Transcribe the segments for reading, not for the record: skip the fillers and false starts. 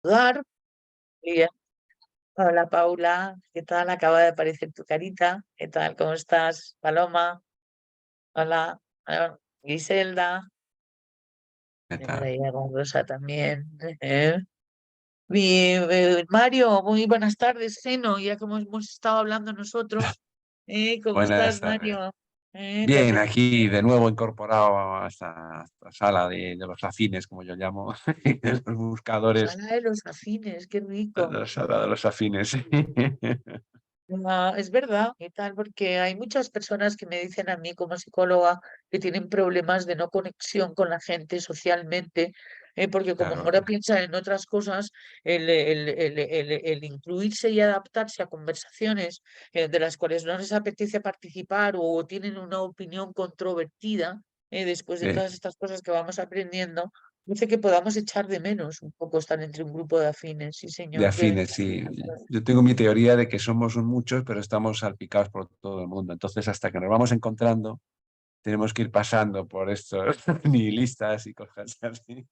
Saludar. Y, hola Paula, ¿qué tal? Acaba de aparecer tu carita. ¿Qué tal? ¿Cómo estás? Paloma, hola. Griselda, ¿Qué por tal? ahí con Rosa también. ¿eh? Mario, muy buenas tardes. Geno, ya como hemos estado hablando nosotros. ¿Cómo estás, Buenas tardes. Mario? ¿Te Bien, apetece aquí de nuevo incorporado a esta sala de los afines, como yo llamo, de los buscadores, sala de los afines? Qué rico. la sala de los afines. Es verdad y tal, porque hay muchas personas que me dicen a mí como psicóloga que tienen problemas de no conexión con la gente socialmente, porque como Claro, ahora piensan en otras cosas, el incluirse y adaptarse a conversaciones de las cuales no les apetece participar o tienen una opinión controvertida, después de de, todas estas cosas que vamos aprendiendo, hace que podamos echar de menos un poco estar entre un grupo de afines. Sí, de señor. afines, sí. Yo tengo mi teoría de que somos muchos, pero estamos salpicados por todo el mundo. Entonces, hasta que nos vamos encontrando, tenemos que ir pasando por estos nihilistas y cosas así.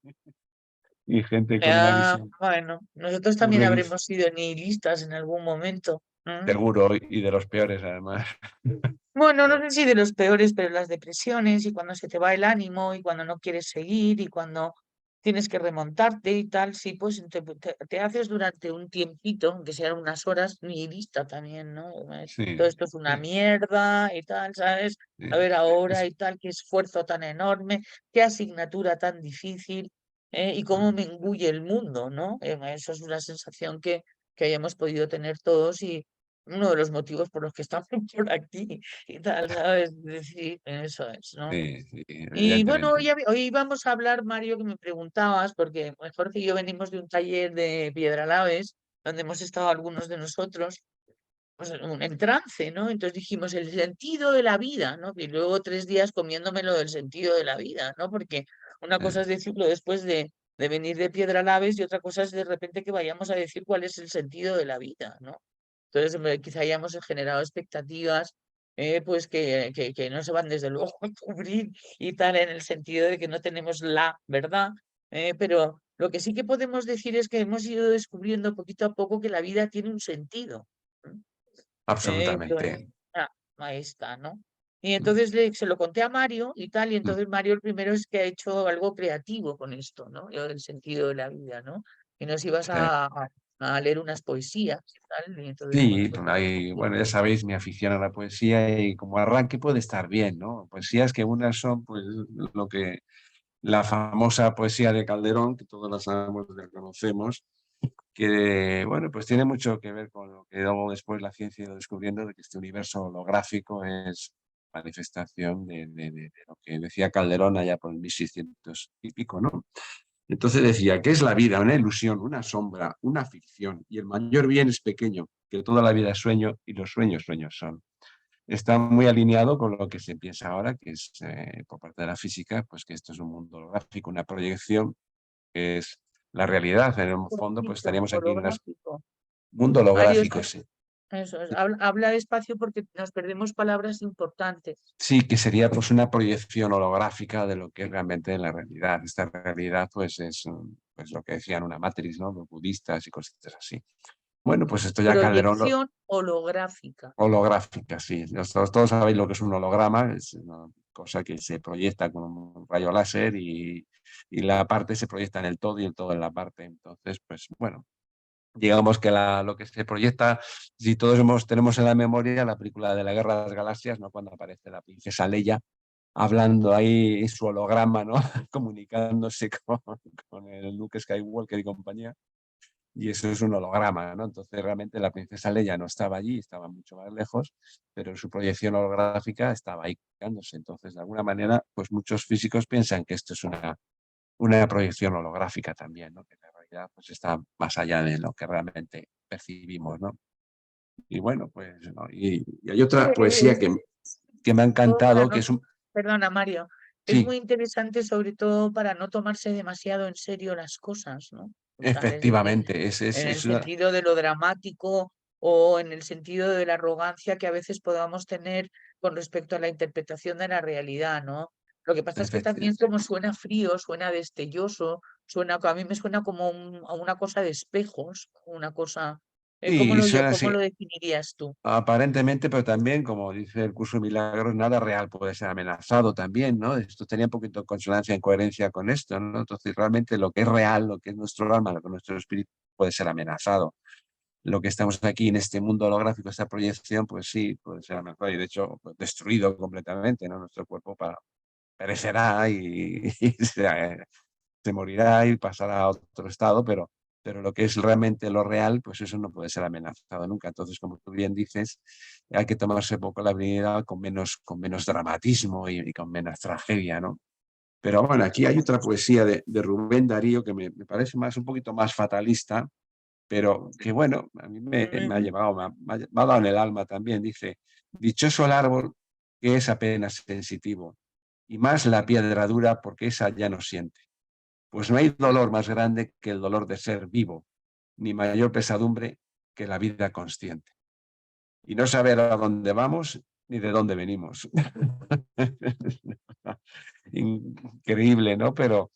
Y gente con una visión Bueno, nosotros muy también habremos sido nihilistas en algún momento. seguro y de los peores, además. Bueno, no sé si de los peores, pero las depresiones y cuando se te va el ánimo y cuando no quieres seguir y cuando tienes que remontarte y tal, sí, pues te haces durante un tiempito, aunque sean unas horas, nihilista también, ¿no? Todo Sí, esto es una sí, mierda y tal, ¿sabes? A sí. ver ahora Es- y tal, qué esfuerzo tan enorme, qué asignatura tan difícil, y cómo me engulle el mundo, ¿no? Eso es una sensación que hayamos podido tener todos y uno de los motivos por los que estamos por aquí y tal, ¿sabes? Es decir, eso es, ¿no? Sí, sí, Y bueno, evidentemente. hoy vamos a hablar, Mario, que me preguntabas, porque Jorge y yo venimos de un taller de Piedralaves, donde hemos estado algunos de nosotros, pues en trance, ¿no? Entonces dijimos el sentido de la vida, ¿no? Y luego 3 días comiéndome lo del sentido de la vida, ¿no? Porque una cosa es decirlo después de venir de Piedralaves y otra cosa es de repente que vayamos a decir cuál es el sentido de la vida, ¿no? Entonces, quizá hayamos generado expectativas, pues que no se van desde luego a cubrir y tal, en el sentido de que no tenemos la verdad, pero lo que sí que podemos decir es que hemos ido descubriendo poquito a poco que la vida tiene un sentido. ¿M? Entonces, Absolutamente. ah, ahí está, ¿no? Y entonces se lo conté a Mario y tal, y entonces Mario el primero es que ha hecho algo creativo con esto, ¿no? El sentido de la vida, ¿no? Y nos ibas Sí, a leer unas poesías y tal, y entonces, bueno, sí, pues bueno, ya sabéis mi afición a la poesía y como arranque puede estar bien, ¿no? Poesías que unas son pues lo que la famosa poesía de Calderón, que todos la sabemos, la conocemos, que bueno, pues tiene mucho que ver con lo que luego después la ciencia ha ido descubriendo de que este universo holográfico es manifestación de lo que decía Calderón allá por el 1600 y pico, ¿no? Entonces decía, ¿qué es la vida? Una ilusión, una sombra, una ficción, y el mayor bien es pequeño, que toda la vida es sueño y los sueños sueños son. Está muy alineado con lo que se piensa ahora, que es por parte de la física, pues que esto es un mundo holográfico, una proyección, que es la realidad. En el fondo, pues holográfico, estaríamos aquí en un holográfico. mundo Mario, holográfico, sí. eso es, habla despacio porque nos perdemos palabras importantes. Sí, que sería pues una proyección holográfica de lo que es realmente la realidad. Esta realidad pues es pues, lo que decían una matriz, ¿no? Los budistas y cosas así. Bueno, pues esto ya Calderón Proyección holográfica. holográfica, sí. Todos sabéis lo que es un holograma, es una cosa que se proyecta con un rayo láser y la parte se proyecta en el todo y el todo en la parte. Entonces, pues bueno, digamos que lo que se proyecta, si todos tenemos en la memoria la película de la Guerra de las Galaxias, ¿no? Cuando aparece la princesa Leia hablando ahí en su holograma, ¿no? Comunicándose con el Luke Skywalker y compañía. Y eso es un holograma, ¿no? Entonces realmente la princesa Leia no estaba allí, estaba mucho más lejos, pero su proyección holográfica estaba ahí creándose. Entonces, de alguna manera, pues muchos físicos piensan que esto es una proyección holográfica también, ¿no? Que la realidad pues está más allá de lo que realmente percibimos, ¿no? Y bueno, pues, ¿no? Y hay otra poesía que me ha Para encantado, que no, es un... perdona, Mario, es muy Sí, interesante sobre todo para no tomarse demasiado en serio las cosas, ¿no? O sea, es decir, efectivamente, en el sentido de lo dramático o en el sentido de la arrogancia que a veces podamos tener con respecto a la interpretación de la realidad, ¿no? Lo que pasa es que también como suena frío, suena destelloso, a mí me suena como a una cosa de espejos, una cosa, Y suena ¿cómo así, lo definirías tú? aparentemente, pero también, como dice el curso de milagros, nada real puede ser amenazado también, ¿no? Esto tenía un poquito de consonancia en coherencia con esto, ¿no? Entonces, realmente lo que es real, lo que es nuestro alma, lo que es nuestro espíritu, puede ser amenazado. Lo que estamos aquí en este mundo holográfico, esta proyección, pues sí, puede ser amenazado y de hecho pues, destruido completamente, ¿no? Nuestro cuerpo perecerá y se morirá y pasará a otro estado, pero lo que es realmente lo real, pues eso no puede ser amenazado nunca. Entonces, como tú bien dices, hay que tomarse poco la vida con menos dramatismo y con menos tragedia, ¿no? Pero bueno, aquí hay otra poesía de Rubén Darío que me parece más, un poquito más fatalista, pero que bueno, a mí me ha Ujú. llevado, me ha dado en el alma también. Dice, dichoso el árbol que es apenas sensitivo, y más la piedra dura porque esa ya no siente. Pues no hay dolor más grande que el dolor de ser vivo, ni mayor pesadumbre que la vida consciente. Y no saber a dónde vamos ni de dónde venimos. Increíble, ¿no? Pero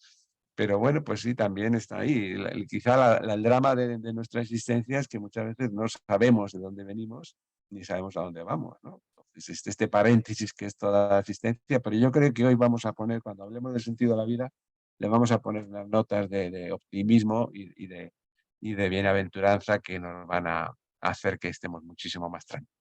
bueno, pues sí, también está ahí. Quizá el drama de nuestra existencia es que muchas veces no sabemos de dónde venimos ni sabemos a dónde vamos, ¿no? Entonces, este paréntesis que es toda la existencia, pero yo creo que hoy vamos a poner, cuando hablemos del sentido de la vida, le vamos a poner unas notas de optimismo y de bienaventuranza que nos van a hacer que estemos muchísimo más tranquilos.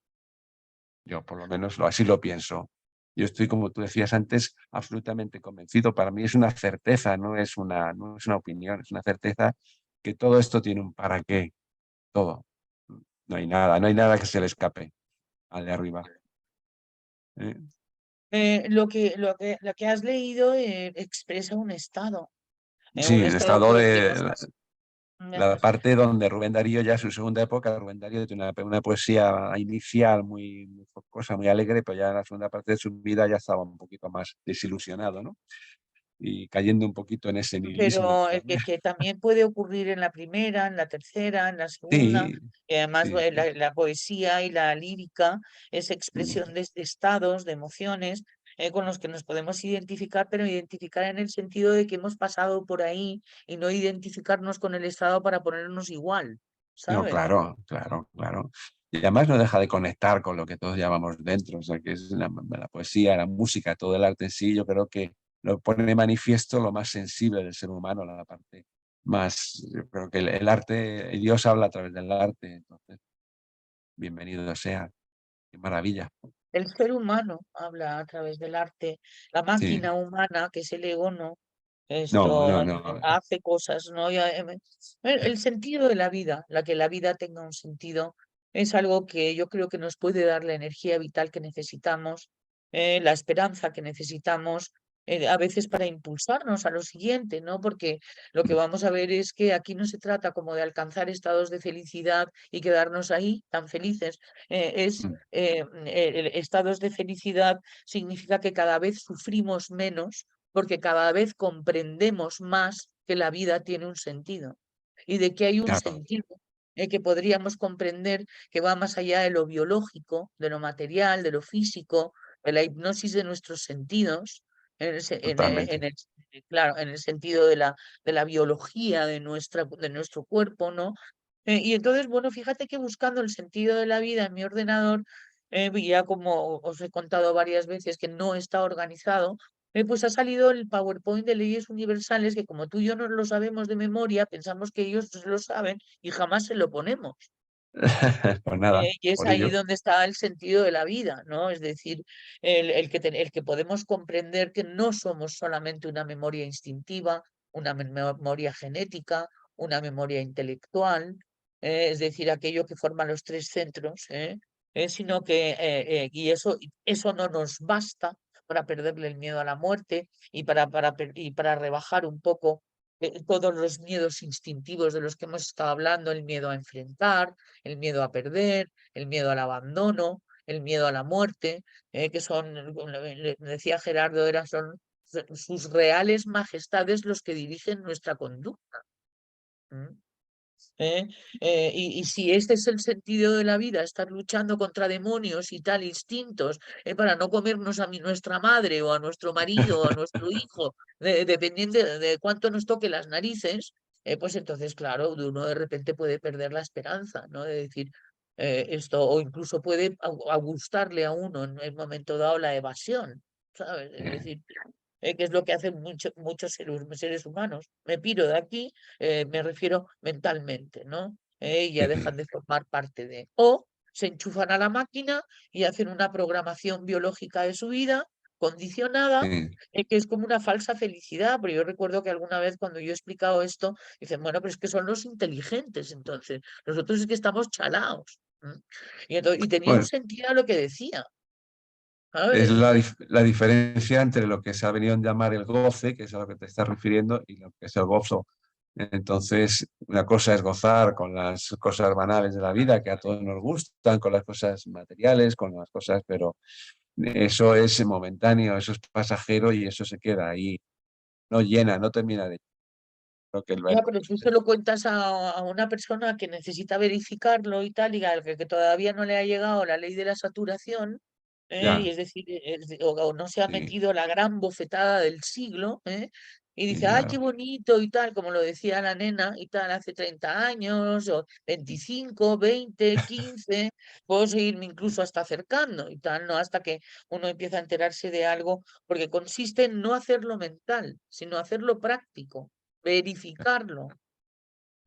Yo por lo menos así lo pienso. Yo estoy, como tú decías antes, absolutamente convencido. Para mí es una certeza, no es una opinión, es una certeza que todo esto tiene un para qué, todo. No hay nada que se le escape al de arriba. ¿Eh? Lo que has leído expresa Sí, un el estado estado por el que de nos la parte donde Rubén Darío, ya su segunda época, Rubén Darío tiene una poesía inicial muy jocosa, muy alegre, pero ya en la segunda parte de su vida ya estaba un poquito más desilusionado, ¿no? Y cayendo un poquito en ese nihilismo pero también. que también puede ocurrir en la primera, en la tercera, en la segunda, Sí, y además sí, sí. la poesía y la lírica es Mm, expresión de estados, de emociones con los que nos podemos identificar, pero identificar en el sentido de que hemos pasado por ahí y no identificarnos con el estado para ponernos igual, no, ¿sabes? claro, claro, claro. Y además no deja de conectar con lo que todos llevamos dentro, o sea, que es la poesía, la música, todo el arte en sí, yo creo que lo pone de manifiesto lo más sensible del ser humano, la parte más, yo creo que el arte, Dios habla a través del arte, entonces, bienvenido sea, qué maravilla. El ser humano habla a través del arte, la Sí, máquina humana, que es el ego, no. no, no, Esto no, hace cosas, ¿no? El sentido de la vida, la que la vida tenga un sentido, es algo que yo creo que nos puede dar la energía vital que necesitamos, la esperanza que necesitamos, a veces para impulsarnos a lo siguiente, ¿no? Porque lo que vamos a ver es que aquí no se trata como de alcanzar estados de felicidad y quedarnos ahí tan felices. Estados de felicidad significa que cada vez sufrimos menos porque cada vez comprendemos más que la vida tiene un sentido y de que hay un claro, sentido que podríamos comprender que va más allá de lo biológico, de lo material, de lo físico, de la hipnosis de nuestros sentidos, totalmente. claro, en el sentido de la biología de nuestro cuerpo, ¿no? Y entonces, bueno, fíjate que buscando el sentido de la vida en mi ordenador, ya como os he contado varias veces que no está organizado, pues ha salido el PowerPoint de leyes universales que como tú y yo no lo sabemos de memoria, pensamos que ellos lo saben y jamás se lo ponemos. Pues nada, Y es por ahí ello. donde está el sentido de la vida, ¿no? Es decir, el que podemos comprender que no somos solamente una memoria instintiva, una memoria genética, una memoria intelectual, es decir, aquello que forma los tres centros, sino que, eso no nos basta para perderle el miedo a la muerte y y para rebajar un poco todos los miedos instintivos de los que hemos estado hablando, el miedo a enfrentar, el miedo a perder, el miedo al abandono, el miedo a la muerte, que son, como decía Gerardo, son sus reales majestades los que dirigen nuestra conducta. ¿M? Y si este es el sentido de la vida, estar luchando contra demonios y tal, instintos, para no comernos a nuestra madre o a nuestro marido o a nuestro hijo, dependiendo de cuánto nos toque las narices, pues entonces, claro, uno de repente puede perder la esperanza, ¿no? De decir esto, o incluso puede gustarle a uno en el momento dado la evasión, ¿sabes? Es eh, decir, que es lo que hacen muchos seres humanos. Me piro de aquí, me refiero mentalmente, ¿no? Y ya dejan de formar parte de. O se enchufan a la máquina y hacen una programación biológica de su vida condicionada, sí. que es como una falsa felicidad. Pero yo recuerdo que alguna vez cuando yo he explicado esto, dicen, bueno, pero es que son los inteligentes, entonces. Nosotros es que estamos chalaos. Y tenía un Bueno, sentido lo que decía, es ¿sabes? la diferencia entre lo que se ha venido a llamar el goce, que es a lo que te estás refiriendo, y lo que es el gozo. Entonces, una cosa es gozar con las cosas banales de la vida, que a todos nos gustan, con las cosas materiales, con las cosas, pero eso es momentáneo, eso es pasajero y eso se queda ahí, no llena, no termina de. Creo que Ya, pero tú se lo cuentas a una persona que necesita verificarlo y tal, y al que todavía no le ha llegado la ley de la saturación, y ya, es decir, o no se ha sí, metido la gran bofetada del siglo, y sí, dice, ay, qué claro. bonito y tal, como lo decía la nena y tal, hace 30 años, o 25, 20, 15, puedo seguirme incluso hasta acercando y tal, ¿no? Hasta que uno empieza a enterarse de algo, porque consiste en no hacerlo mental, sino hacerlo práctico, verificarlo.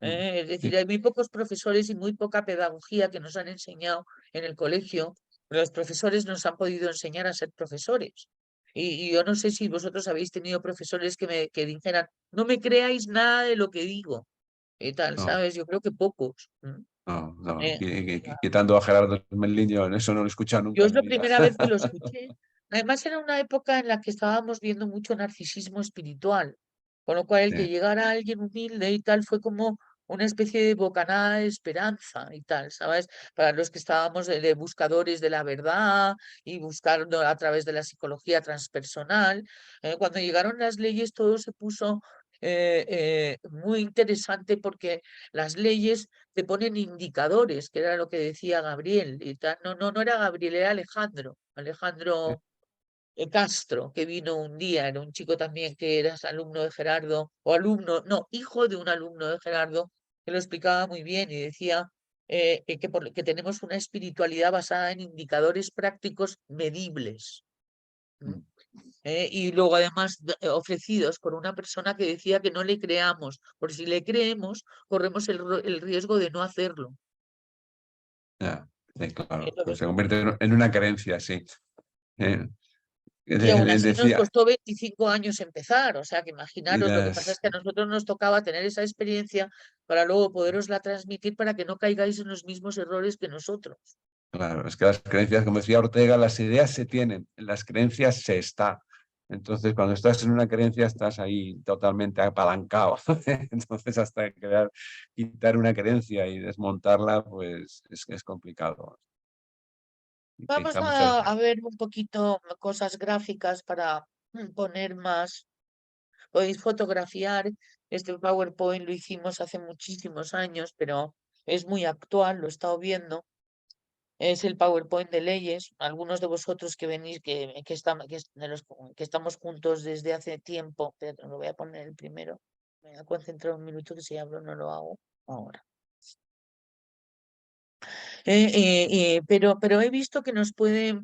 Mm, Es decir, sí, hay muy pocos profesores y muy poca pedagogía que nos han enseñado en el colegio. Pero los profesores nos han podido enseñar a ser profesores. Y yo no sé si vosotros habéis tenido profesores que dijeran, no me creáis nada de lo que digo, y tal, no, ¿sabes? Yo creo que pocos. no, no. Eh, Quitando a Gerardo Melín, yo en eso no lo he escuchado nunca yo es en mi la vida. primera vez que lo escuché. Además, era una época en la que estábamos viendo mucho narcisismo espiritual, con lo cual el que Sí, llegara alguien humilde y tal fue como una especie de bocanada de esperanza y tal, ¿sabes? Para los que estábamos de buscadores de la verdad y buscando a través de la psicología transpersonal. Cuando llegaron las leyes, todo se puso muy interesante porque las leyes te ponen indicadores, que era lo que decía Gabriel y tal. No, no, no era Gabriel, era Alejandro, sí, Alejandro Castro, que vino un día, era un chico también que era alumno de Gerardo, o alumno, no, hijo de un alumno de Gerardo, que lo explicaba muy bien y decía que tenemos una espiritualidad basada en indicadores prácticos medibles. ¿M? mm, Y luego además ofrecidos por una persona que decía que no le creamos, por si le creemos, corremos el riesgo de no hacerlo. ya, sí, claro. Pues Entonces, se convierte en una creencia, sí. Eh, y aún él así nos decía, costó 25 años empezar, o sea que y imaginaros, lo que pasa es que a nosotros nos tocaba tener esa experiencia para luego poderosla transmitir para que no caigáis en los mismos errores que nosotros. claro, es que las creencias, como decía Ortega, las ideas se tienen, en las creencias se está. Entonces, cuando estás en una creencia, estás ahí totalmente apalancado. Entonces, hasta quitar una creencia y desmontarla, pues es complicado. Vamos Utiliza muchas. a ver un poquito cosas gráficas para poner más. Podéis fotografiar. Este PowerPoint lo hicimos hace muchísimos años, pero es muy actual, lo he estado viendo. Es el PowerPoint de leyes. Algunos de vosotros que venís, de los que estamos juntos desde hace tiempo, pero lo voy a poner el primero. Me voy a concentrar un minuto que si hablo no lo hago ahora. Pero he visto que nos puede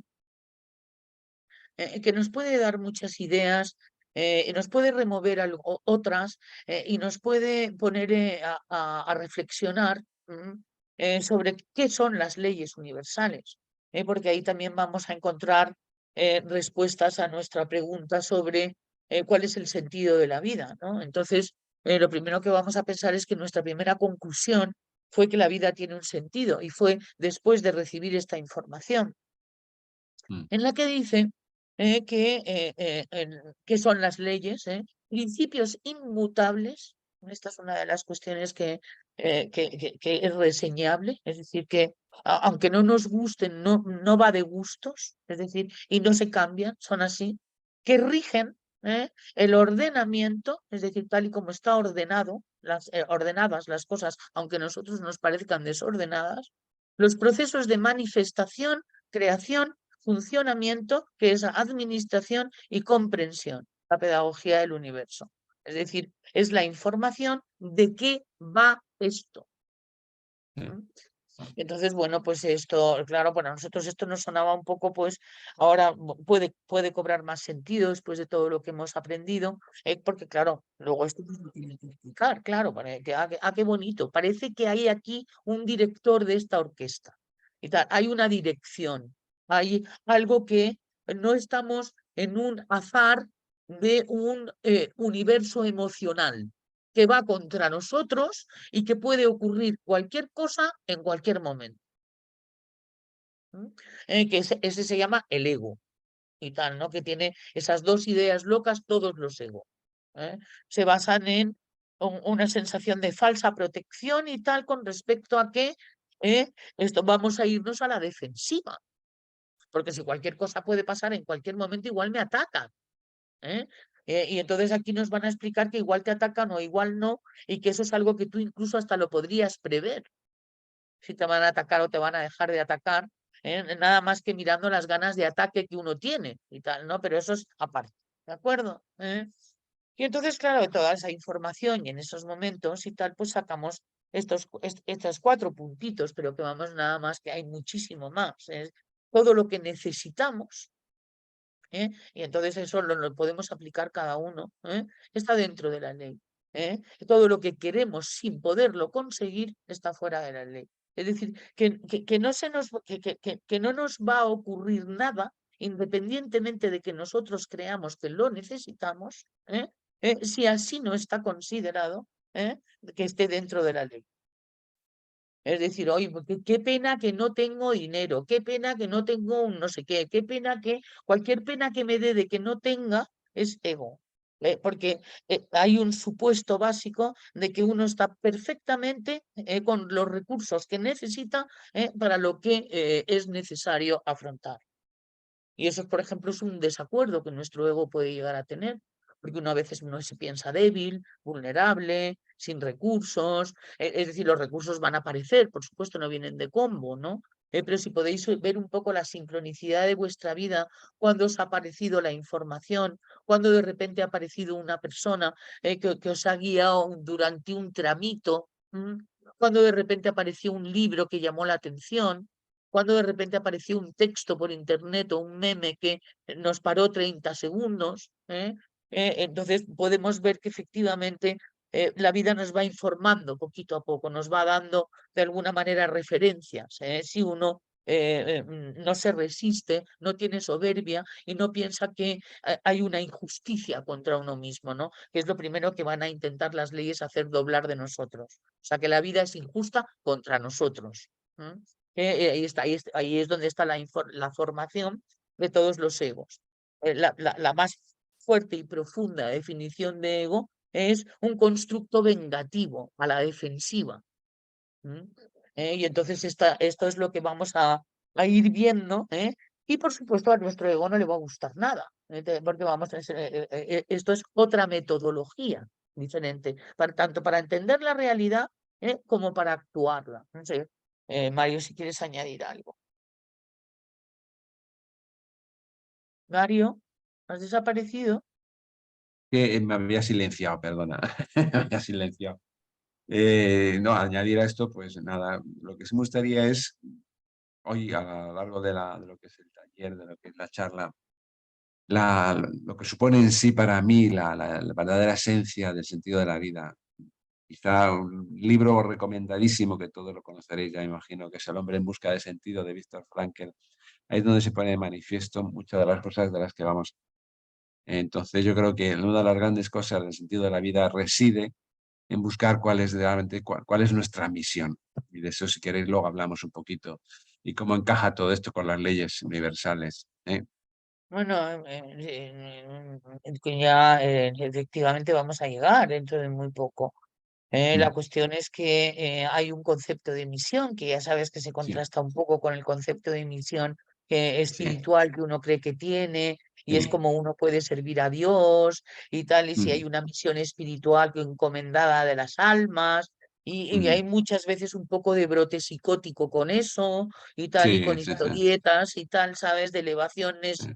dar muchas ideas, y nos puede remover otras, y nos puede poner a reflexionar sobre qué son las leyes universales, porque ahí también vamos a encontrar respuestas a nuestra pregunta sobre cuál es el sentido de la vida, ¿no? Entonces, lo primero que vamos a pensar es que nuestra primera conclusión fue que la vida tiene un sentido, y fue después de recibir esta información Mm, en la que dice que son las leyes, principios inmutables. Esta es una de las cuestiones que es reseñable, es decir, que aunque no nos gusten, no va de gustos, es decir, y no se cambian, son así, que rigen el ordenamiento, es decir, tal y como está ordenado, ordenadas las cosas, aunque a nosotros nos parezcan desordenadas, los procesos de manifestación, creación, funcionamiento, que es administración y comprensión, la pedagogía del universo. Es decir, es la información de qué va esto. Entonces, bueno, pues esto, claro, para nosotros esto nos sonaba un poco, pues ahora puede cobrar más sentido después de todo lo que hemos aprendido, porque claro, luego esto pues, lo tiene que explicar, claro, qué bonito, parece que hay aquí un director de esta orquesta y tal, hay una dirección, hay algo que no estamos en un azar de un universo emocional que va contra nosotros y que puede ocurrir cualquier cosa en cualquier momento. Que ese se llama el ego y tal, ¿no? Que tiene esas dos ideas locas, todos los egos. Se basan en una sensación de falsa protección y tal con respecto a que esto vamos a irnos a la defensiva. Porque si cualquier cosa puede pasar en cualquier momento, igual me atacan. Y entonces aquí nos van a explicar que igual te atacan o igual no, y que eso es algo que tú incluso hasta lo podrías prever, si te van a atacar o te van a dejar de atacar, nada más que mirando las ganas de ataque que uno tiene y tal, ¿no? Pero eso es aparte, ¿de acuerdo? Y entonces, claro, de toda esa información y en esos momentos y tal, pues sacamos estos 4 puntitos, pero que vamos nada más que hay muchísimo más. Es todo lo que necesitamos. Y entonces eso lo podemos aplicar cada uno, está dentro de la ley. Todo lo que queremos sin poderlo conseguir está fuera de la ley. Es decir, que no que no nos va a ocurrir nada independientemente de que nosotros creamos que lo necesitamos, si así no está considerado, que esté dentro de la ley. Es decir, oye, pues qué pena que no tengo dinero, qué pena que no tengo un no sé qué pena que cualquier pena que me dé de que no tenga es ego. Porque hay un supuesto básico de que uno está perfectamente con los recursos que necesita para lo que es necesario afrontar. Y eso, por ejemplo, es un desacuerdo que nuestro ego puede llegar a tener, porque uno a veces uno se piensa débil, vulnerable, sin recursos, es decir, los recursos van a aparecer, por supuesto, no vienen de combo, ¿no? Pero si podéis ver un poco la sincronicidad de vuestra vida, cuando os ha aparecido la información, cuando de repente ha aparecido una persona que os ha guiado durante un tramito, cuando de repente apareció un libro que llamó la atención, cuando de repente apareció un texto por internet o un meme que nos paró 30 segundos. Entonces podemos ver que efectivamente la vida nos va informando poquito a poco, nos va dando de alguna manera referencias. Si uno no se resiste, no tiene soberbia y no piensa que hay una injusticia contra uno mismo, ¿no? Que es lo primero que van a intentar las leyes hacer doblar de nosotros. O sea, que la vida es injusta contra nosotros. Ahí es donde está la formación de todos los egos. La más fuerte y profunda definición de ego es un constructo vengativo a la defensiva. Y entonces esto es lo que vamos a ir viendo, y por supuesto a nuestro ego no le va a gustar nada, porque esto es otra metodología diferente, tanto para entender la realidad como para actuarla. No sé, Mario, si quieres añadir algo. Mario, ¿has desaparecido? Que me había silenciado, perdona. Me había silenciado. No, añadir a esto, pues nada, lo que sí me gustaría es, hoy a lo largo de lo que es el taller, de lo que es la charla, lo que supone en sí para mí la verdadera esencia del sentido de la vida. Quizá un libro recomendadísimo que todos lo conoceréis, ya me imagino, que es El hombre en busca de sentido, de Viktor Frankl. Ahí es donde se pone de manifiesto muchas de las cosas de las que vamos. Entonces yo creo que una de las grandes cosas del sentido de la vida reside en buscar cuál es realmente cuál es nuestra misión. Y de eso, si queréis, luego hablamos un poquito. Y cómo encaja todo esto con las leyes universales. Bueno, que ya efectivamente vamos a llegar dentro de muy poco. La Mm, cuestión es que hay un concepto de misión que ya sabes que se sí, contrasta un poco con el concepto de misión sí, espiritual que uno cree que tiene. y es como uno puede servir a Dios y tal, y si hay mm, una misión espiritual que encomendada de las almas. Y hay mm. muchas veces un poco de brote psicótico con eso y tal, y Sí, con sí, sí. historietas y tal, ¿sabes? De elevaciones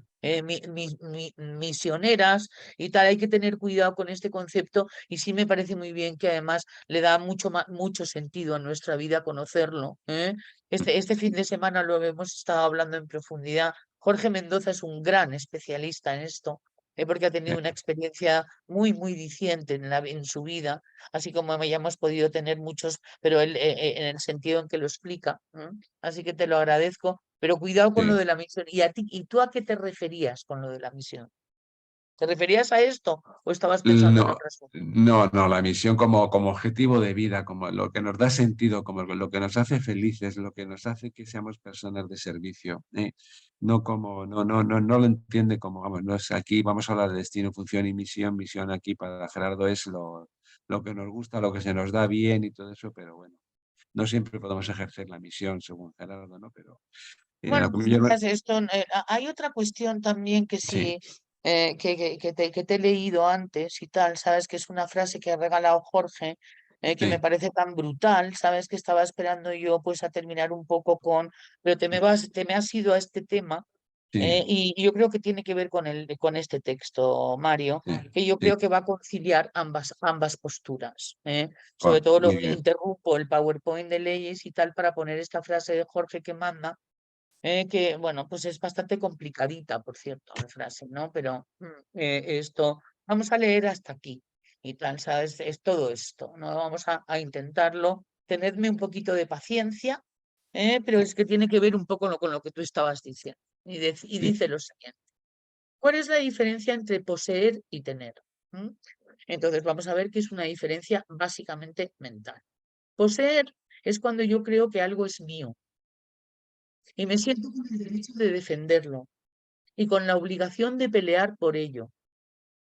misioneras y tal. Hay que tener cuidado con este concepto y sí me parece muy bien que además le da mucho sentido a nuestra vida conocerlo, ¿eh? Este fin de semana lo hemos estado hablando en profundidad. Jorge Mendoza es un gran especialista en esto, porque ha tenido una experiencia muy diciente en su vida, así como ya hemos podido tener muchos, pero él, en el sentido en que lo explica. Así que te lo agradezco, pero cuidado con lo Sí. de la misión. ¿Y tú a qué te referías con lo de la misión? ¿Te referías a esto o estabas pensando en No, otras cosas? no, la misión como objetivo de vida, como lo que nos da sentido, como lo que nos hace felices, lo que nos hace que seamos personas de servicio. No como, no lo entiende como, vamos, no es aquí, vamos a hablar de destino, función y misión. Misión aquí para Gerardo es lo que nos gusta, lo que se nos da bien y todo eso, pero bueno, no siempre podemos ejercer la misión según Gerardo, ¿no? Pero Bueno, lo que pues yo verás esto, hay otra cuestión también que sí, sí, que te he leído antes y tal, sabes que es una frase que ha regalado Jorge, que me sí, parece tan brutal, sabes que estaba esperando yo pues a terminar un poco pero te me has ido a este tema, sí, y yo creo que tiene que ver con este texto, Mario, sí, que yo sí, creo que va a conciliar ambas posturas. Sobre todo muy bien, interrumpo el PowerPoint de leyes y tal para poner esta frase de Jorge que manda, que bueno, pues es bastante complicadita, por cierto, la frase, ¿no? Pero esto, vamos a leer hasta aquí y tal, ¿sabes? Es todo esto, ¿no? Vamos a intentarlo. Tenedme un poquito de paciencia, pero es que tiene que ver un poco con lo que tú estabas diciendo. Y sí, dice lo siguiente: ¿cuál es la diferencia entre poseer y tener? ¿Mm? Entonces vamos a ver que es una diferencia básicamente mental. Poseer es cuando yo creo que algo es mío y me siento con el derecho de defenderlo y con la obligación de pelear por ello.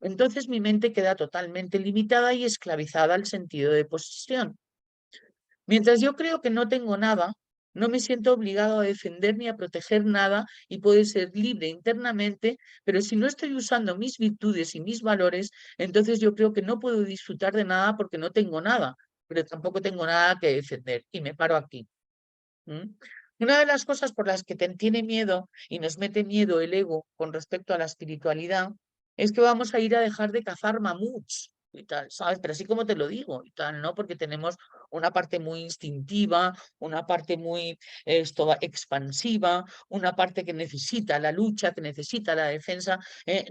Entonces mi mente queda totalmente limitada y esclavizada al sentido de posesión. Mientras yo creo que no tengo nada, no me siento obligado a defender ni a proteger nada y puedo ser libre internamente, pero si no estoy usando mis virtudes y mis valores, entonces yo creo que no puedo disfrutar de nada porque no tengo nada, pero tampoco tengo nada que defender y me paro aquí. ¿Mm? Una de las cosas por las que tiene miedo y nos mete miedo el ego con respecto a la espiritualidad es que vamos a ir a dejar de cazar mamuts y tal, ¿sabes? Pero así como te lo digo y tal, ¿no? Porque tenemos una parte muy instintiva, una parte muy expansiva, una parte que necesita la lucha, que necesita la defensa,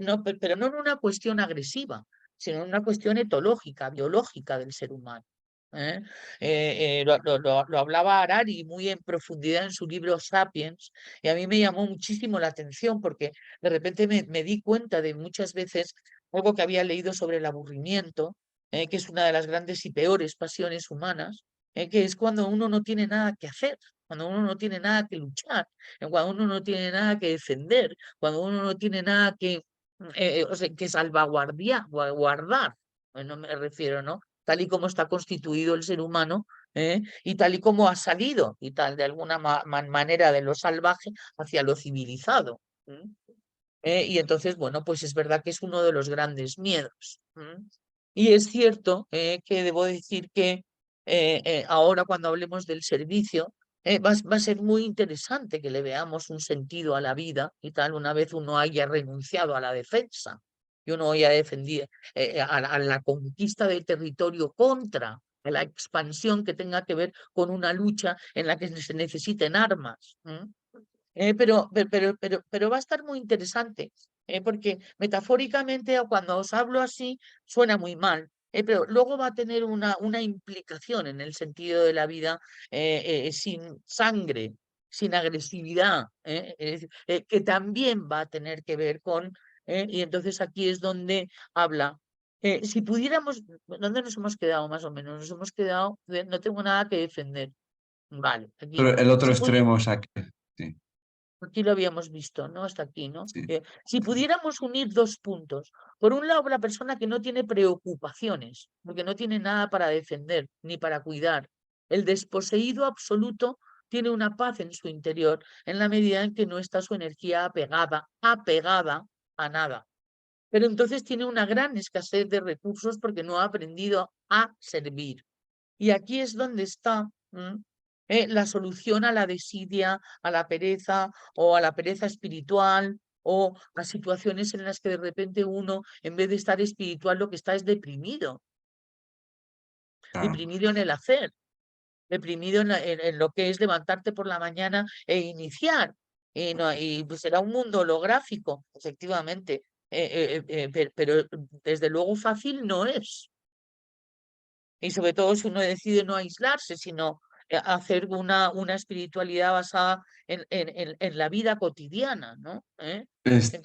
no, pero no en una cuestión agresiva, sino en una cuestión etológica, biológica del ser humano. ¿Eh? Lo hablaba Harari muy en profundidad en su libro Sapiens, y a mí me llamó muchísimo la atención porque de repente me di cuenta de muchas veces algo que había leído sobre el aburrimiento, que es una de las grandes y peores pasiones humanas, que es cuando uno no tiene nada que hacer, cuando uno no tiene nada que luchar, cuando uno no tiene nada que defender, cuando uno no tiene nada o sea, que salvaguardar, guardar, no me refiero, ¿no? Tal y como está constituido el ser humano, y tal y como ha salido, y tal, de alguna manera de lo salvaje hacia lo civilizado. Y entonces, bueno, pues es verdad que es uno de los grandes miedos. Y es cierto, que debo decir que ahora cuando hablemos del servicio, va a ser muy interesante que le veamos un sentido a la vida y tal, una vez uno haya renunciado a la defensa y uno haya defendido, a la conquista del territorio contra la expansión que tenga que ver con una lucha en la que se necesiten armas. Pero va a estar muy interesante, porque metafóricamente o cuando os hablo así suena muy mal, pero luego va a tener una implicación en el sentido de la vida, sin sangre, sin agresividad, es decir, que también va a tener que ver y entonces aquí es donde habla. Si pudiéramos, ¿dónde nos hemos quedado más o menos? Nos hemos quedado, no tengo nada que defender. Vale, aquí. pero el otro Si extremo es aquel, sí, Aquí lo habíamos visto, ¿no? Hasta aquí, ¿no? sí, Si pudiéramos unir dos puntos, por un lado, la persona que no tiene preocupaciones, porque no tiene nada para defender ni para cuidar, el desposeído absoluto tiene una paz en su interior en la medida en que no está su energía apegada a nada. Pero entonces tiene una gran escasez de recursos porque no ha aprendido a servir. Y aquí es donde está la solución a la desidia, a la pereza o a la pereza espiritual o a situaciones en las que de repente uno, en vez de estar espiritual, lo que está es deprimido, Claro. deprimido en el hacer, deprimido en lo que es levantarte por la mañana e iniciar. Y pues será un mundo holográfico, efectivamente, pero desde luego fácil no es. Y sobre todo si uno decide no aislarse, sino hacer una espiritualidad basada en la vida cotidiana, ¿no? Entonces,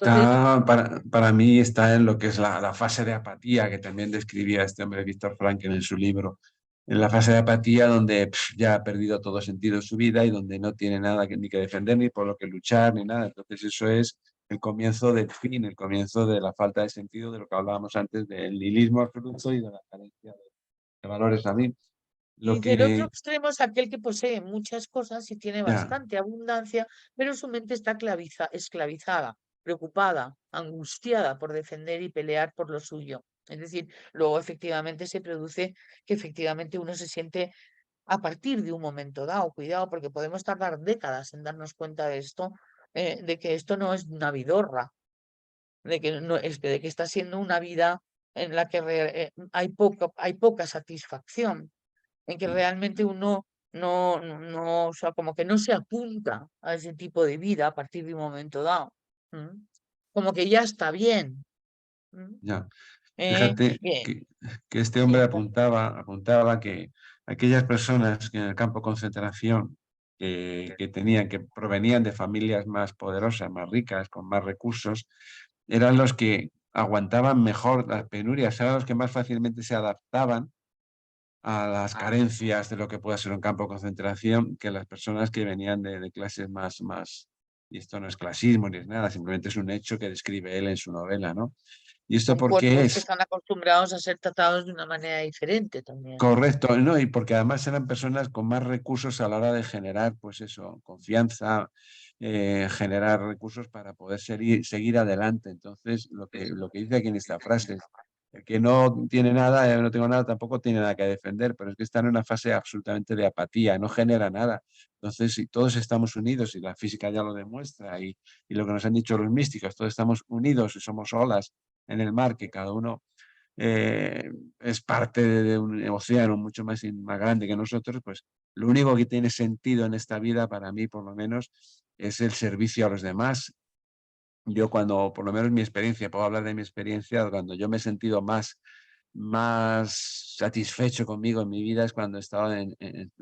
Para mí está en lo que es la fase de apatía que también describía este hombre Víctor Frankl en su libro, en la fase de apatía donde ya ha perdido todo sentido en su vida y donde no tiene nada ni que defender, ni por lo que luchar, ni nada. Entonces eso es el comienzo del fin, el comienzo de la falta de sentido, de lo que hablábamos antes, del nihilismo absoluto y de la carencia de valores. A mí lo dice, el otro que extremo es aquel que posee muchas cosas y tiene ya, bastante abundancia, pero su mente está esclavizada, preocupada, angustiada por defender y pelear por lo suyo. Es decir, luego efectivamente se produce que efectivamente uno se siente a partir de un momento dado, cuidado, porque podemos tardar décadas en darnos cuenta de esto, de que esto no es una vidorra, de que, no, de que está siendo una vida en la que hay poca satisfacción, en que realmente uno no, o sea, como que no se apunta a ese tipo de vida a partir de un momento dado. ¿M? Como que ya está bien. ¿M? ya. Eh, Fíjate eh, que este hombre sí, apuntaba que aquellas personas que en el campo de concentración que provenían de familias más poderosas, más ricas, con más recursos, eran los que aguantaban mejor las penurias, eran los que más fácilmente se adaptaban a las carencias de lo que pueda ser un campo de concentración que las personas que venían de clases más, y esto no es clasismo ni es nada, simplemente es un hecho que describe él en su novela, ¿no? ¿Y esto con por qué cuerpos que es? están acostumbrados a ser tratados de una manera diferente también. Correcto, ¿no? Y porque además eran personas con más recursos a la hora de generar, pues eso, confianza, generar recursos para poder seguir adelante. Entonces, lo que dice aquí en esta frase, el que no tiene nada, no tengo nada, tampoco tiene nada que defender, pero es que está en una fase absolutamente de apatía, no genera nada. Entonces, si todos estamos unidos, y la física ya lo demuestra, y lo que nos han dicho los místicos, todos estamos unidos y somos olas en el mar, que cada uno eh, es parte de un océano mucho más grande que nosotros, pues lo único que tiene sentido en esta vida, para mí por lo menos, es el servicio a los demás. Yo cuando, por lo menos mi experiencia, puedo hablar de mi experiencia, cuando yo me he sentido más satisfecho conmigo en mi vida es cuando he estado en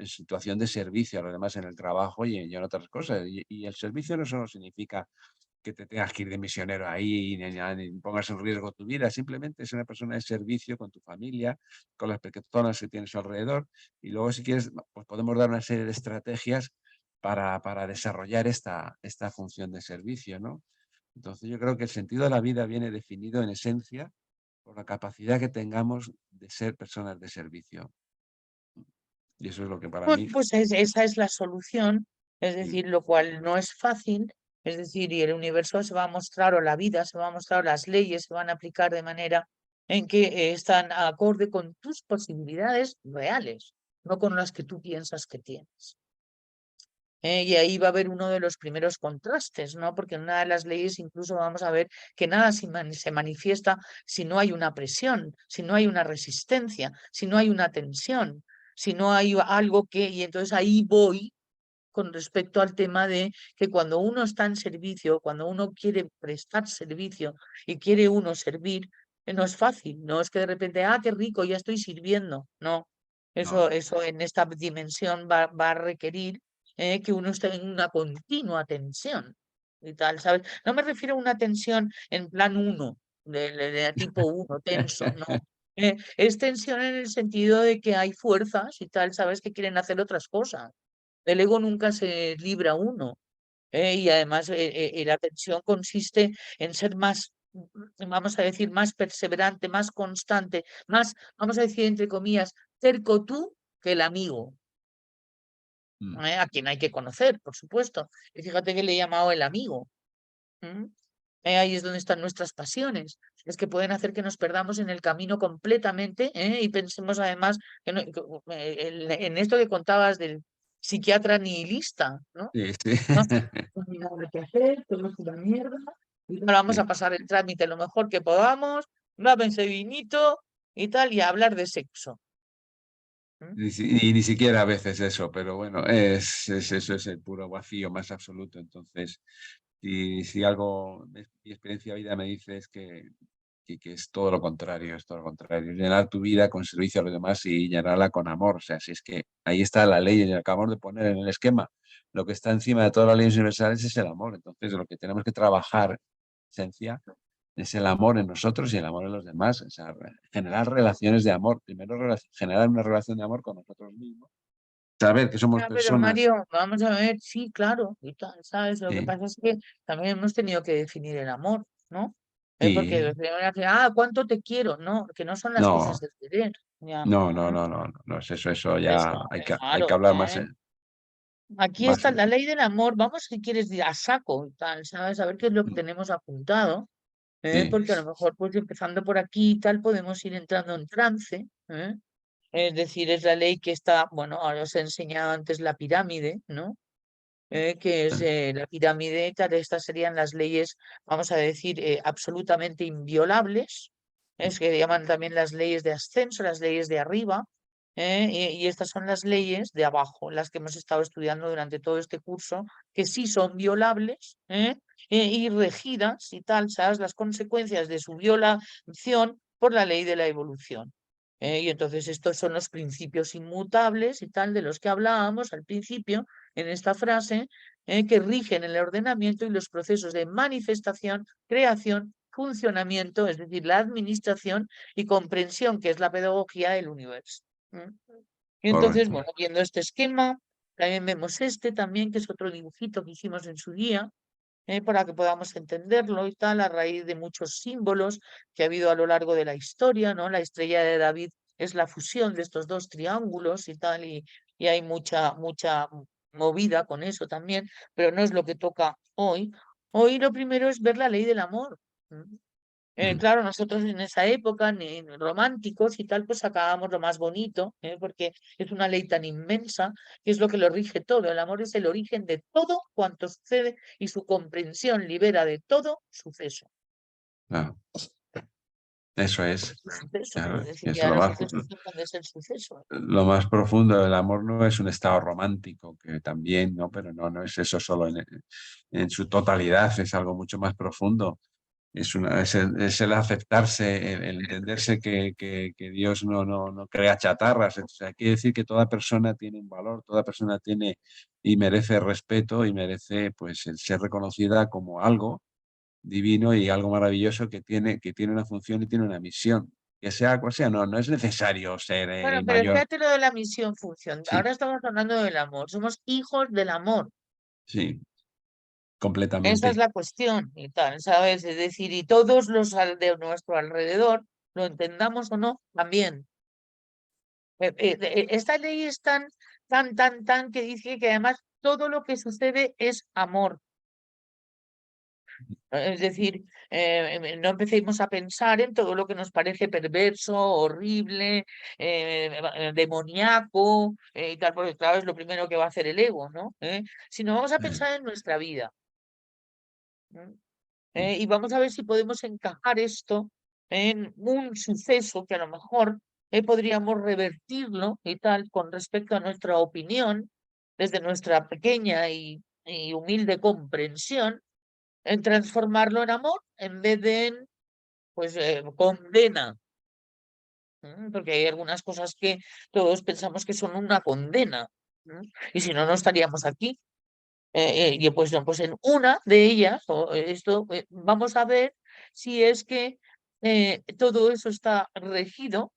situación de servicio a los demás en el trabajo y en otras cosas. Y el servicio no solo significa que te tengas que ir de misionero ahí ni pongas en riesgo tu vida, simplemente es una persona de servicio con tu familia, con las personas que tienes alrededor y luego si quieres pues podemos dar una serie de estrategias para desarrollar esta función de servicio, ¿no? Entonces yo creo que el sentido de la vida viene definido en esencia por la capacidad que tengamos de ser personas de servicio. Y eso es lo que para Bueno, mí... pues esa es la solución, es mm, decir, lo cual no es fácil, es decir, y el universo se va a mostrar, o la vida se va a mostrar, las leyes se van a aplicar de manera en que están acorde con tus posibilidades reales, no con las que tú piensas que tienes. Y ahí va a haber uno de los primeros contrastes, ¿no? Porque en una de las leyes incluso vamos a ver que nada se manifiesta si no hay una presión, si no hay una resistencia, si no hay una tensión, si no hay algo que... Y entonces ahí voy con respecto al tema de que cuando uno está en servicio, cuando uno quiere prestar servicio y quiere uno servir, no es fácil, no es que de repente, ah, qué rico, ya estoy sirviendo, no. no, Eso en esta dimensión va a requerir que uno esté en una continua tensión y tal, ¿sabes? No me refiero a una tensión en plan uno, de tipo uno, tenso, no. Es tensión en el sentido de que hay fuerzas y tal, ¿sabes? Que quieren hacer otras cosas. El ego nunca se libra uno, y además la tensión consiste en ser más, vamos a decir, más perseverante, más constante, más, vamos a decir, entre comillas, cerco tú que el amigo, mm, a quien hay que conocer, por supuesto. Y fíjate que le he llamado el amigo. ¿M? Ahí es donde están nuestras pasiones. Es que pueden hacer que nos perdamos en el camino completamente, y pensemos además que en esto que contabas del psiquiatra nihilista, ¿no? Sí, sí. No hay nada que hacer, todo es una mierda, y ahora vamos a Sí. pasar el trámite lo mejor que podamos, lávense vinito y tal, y a hablar de sexo. ¿Mm? Y ni siquiera a veces eso, pero bueno, eso es el puro vacío más absoluto. Entonces, si algo, mi experiencia de vida me dice es que es todo lo contrario, es todo lo contrario. Llenar tu vida con servicio a los demás y llenarla con amor. O sea, si es que ahí está la ley, y acabamos de poner en el esquema, lo que está encima de todas las leyes universales es el amor. Entonces, lo que tenemos que trabajar, esencia, es el amor en nosotros y el amor en los demás. O sea, generar relaciones de amor. Primero, generar una relación de amor con nosotros mismos. Saber que somos Pero personas. Mario, vamos a ver, sí, claro, y tal, ¿sabes? Lo que Sí, pasa es que también hemos tenido que definir el amor, ¿no? Porque sí, los primeros hacen, ¿cuánto te quiero? No, que no son las cosas no, de querer. Ya, no es eso, eso eso, ya hay que claro, hablar más, Aquí más. está la ley del amor, vamos si quieres ir a saco y tal, ¿sabes? A ver qué es lo que tenemos apuntado, Sí, porque a lo mejor pues empezando por aquí y tal podemos ir entrando en trance, Es decir, es la ley que está, bueno, ahora os he enseñado antes la pirámide, ¿no? Que es la pirámide, y tal, estas serían las leyes, vamos a decir, absolutamente inviolables, es que llaman también las leyes de ascenso, las leyes de arriba, y estas son las leyes de abajo, las que hemos estado estudiando durante todo este curso, que sí son violables, y regidas y tal, ¿sabes? Las consecuencias de su violación por la ley de la evolución. Y entonces estos son los principios inmutables y tal de los que hablábamos al principio en esta frase, que rigen el ordenamiento y los procesos de manifestación, creación, funcionamiento, es decir, la administración y comprensión, que es la pedagogía del universo. ¿Mm? Y entonces, correcto. bueno, viendo este esquema, también vemos este también, que es otro dibujito que hicimos en su día, para que podamos entenderlo y tal, a raíz de muchos símbolos que ha habido a lo largo de la historia, ¿no? La estrella de David es la fusión de estos dos triángulos y tal, y hay mucha movida con eso también, pero no es lo que toca hoy. Hoy lo primero es ver la ley del amor. ¿Mm? Mm. Claro, nosotros en esa época, ni románticos y tal, pues sacábamos lo más bonito, porque es una ley tan inmensa, que es lo que lo rige todo. El amor es el origen de todo cuanto sucede y su comprensión libera de todo suceso. Claro, eso es, Suceso, es claro, decir, es ya los sucesos dejan de ser sucesos. lo más profundo del amor no es un estado romántico, que también, ¿no? Pero no es eso solo en su totalidad, es algo mucho más profundo. Es el aceptarse, el entenderse que Dios no crea chatarras. O sea, quiere decir que toda persona tiene un valor, toda persona tiene y merece respeto y merece pues el ser reconocida como algo divino y algo maravilloso que tiene una función y tiene una misión. Que sea cual sea, no es necesario ser Bueno, el pero mayor. fíjate lo de la misión función. Sí, Ahora estamos hablando del amor. Somos hijos del amor. sí, Esa es completamente. la cuestión y tal, ¿sabes? Es decir, y todos los de nuestro alrededor, lo entendamos o no, también. Esta ley es tan que dice que además todo lo que sucede es amor. Es decir, no empecemos a pensar en todo lo que nos parece perverso, horrible, demoníaco, y tal, porque claro, es lo primero que va a hacer el ego, ¿no? Sino vamos a pensar en nuestra vida. ¿No? Y vamos a ver si podemos encajar esto en un suceso que a lo mejor podríamos revertirlo y tal con respecto a nuestra opinión, desde nuestra pequeña y humilde comprensión, en transformarlo en amor en vez de en pues condena. Porque hay algunas cosas que todos pensamos que son una condena. Y si no, no estaríamos aquí. Y pues, no, pues en una de ellas, vamos a ver si es que todo eso está regido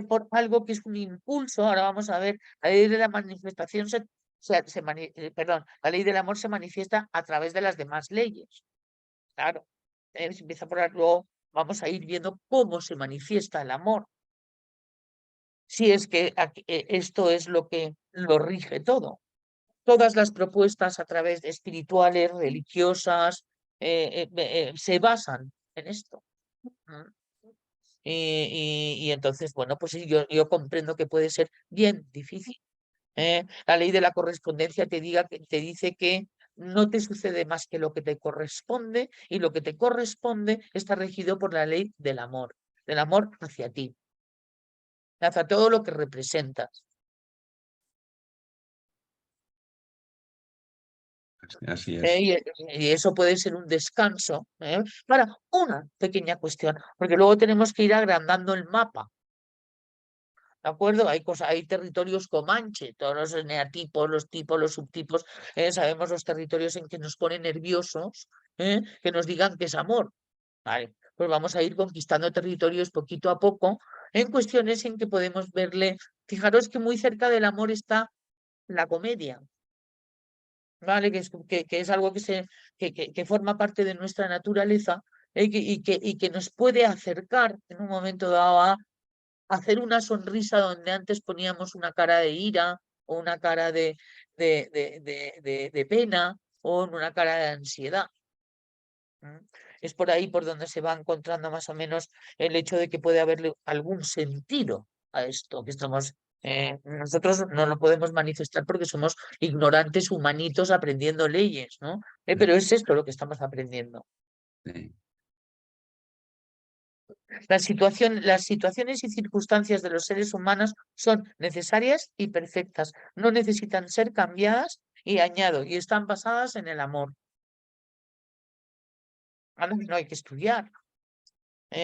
por algo que es un impulso. Ahora vamos a ver, la ley de la manifestación perdón, la ley del amor se manifiesta a través de las demás leyes. Claro, se empieza por algo, vamos a ir viendo cómo se manifiesta el amor. Si es que esto es lo que lo rige todo. Todas las propuestas a través de espirituales, religiosas, se basan en esto. Y entonces, bueno, pues yo comprendo que puede ser bien difícil. La ley de la correspondencia te dice que no te sucede más que lo que te corresponde, y lo que te corresponde está regido por la ley del amor hacia ti, hacia todo lo que representas. Así es. Y eso puede ser un descanso para una pequeña cuestión, porque luego tenemos que ir agrandando el mapa. ¿De acuerdo? Hay territorios comanche, todos los eneatipos, los tipos, los subtipos, sabemos los territorios en que nos ponen nerviosos, que nos digan que es amor. Vale, pues vamos a ir conquistando territorios poquito a poco, en cuestiones en que podemos verle. Fijaros que muy cerca del amor está la comedia, ¿vale? Que es algo que forma parte de nuestra naturaleza, y que nos puede acercar en un momento dado a hacer una sonrisa donde antes poníamos una cara de ira, o una cara de pena, o una cara de ansiedad. Es por ahí por donde se va encontrando más o menos el hecho de que puede haberle algún sentido a esto que estamos. Nosotros no lo podemos manifestar porque somos ignorantes humanitos aprendiendo leyes, ¿no? Pero es esto lo que estamos aprendiendo. Sí. Las situaciones y circunstancias de los seres humanos son necesarias y perfectas. No necesitan ser cambiadas, y añado, y están basadas en el amor. No hay que estudiar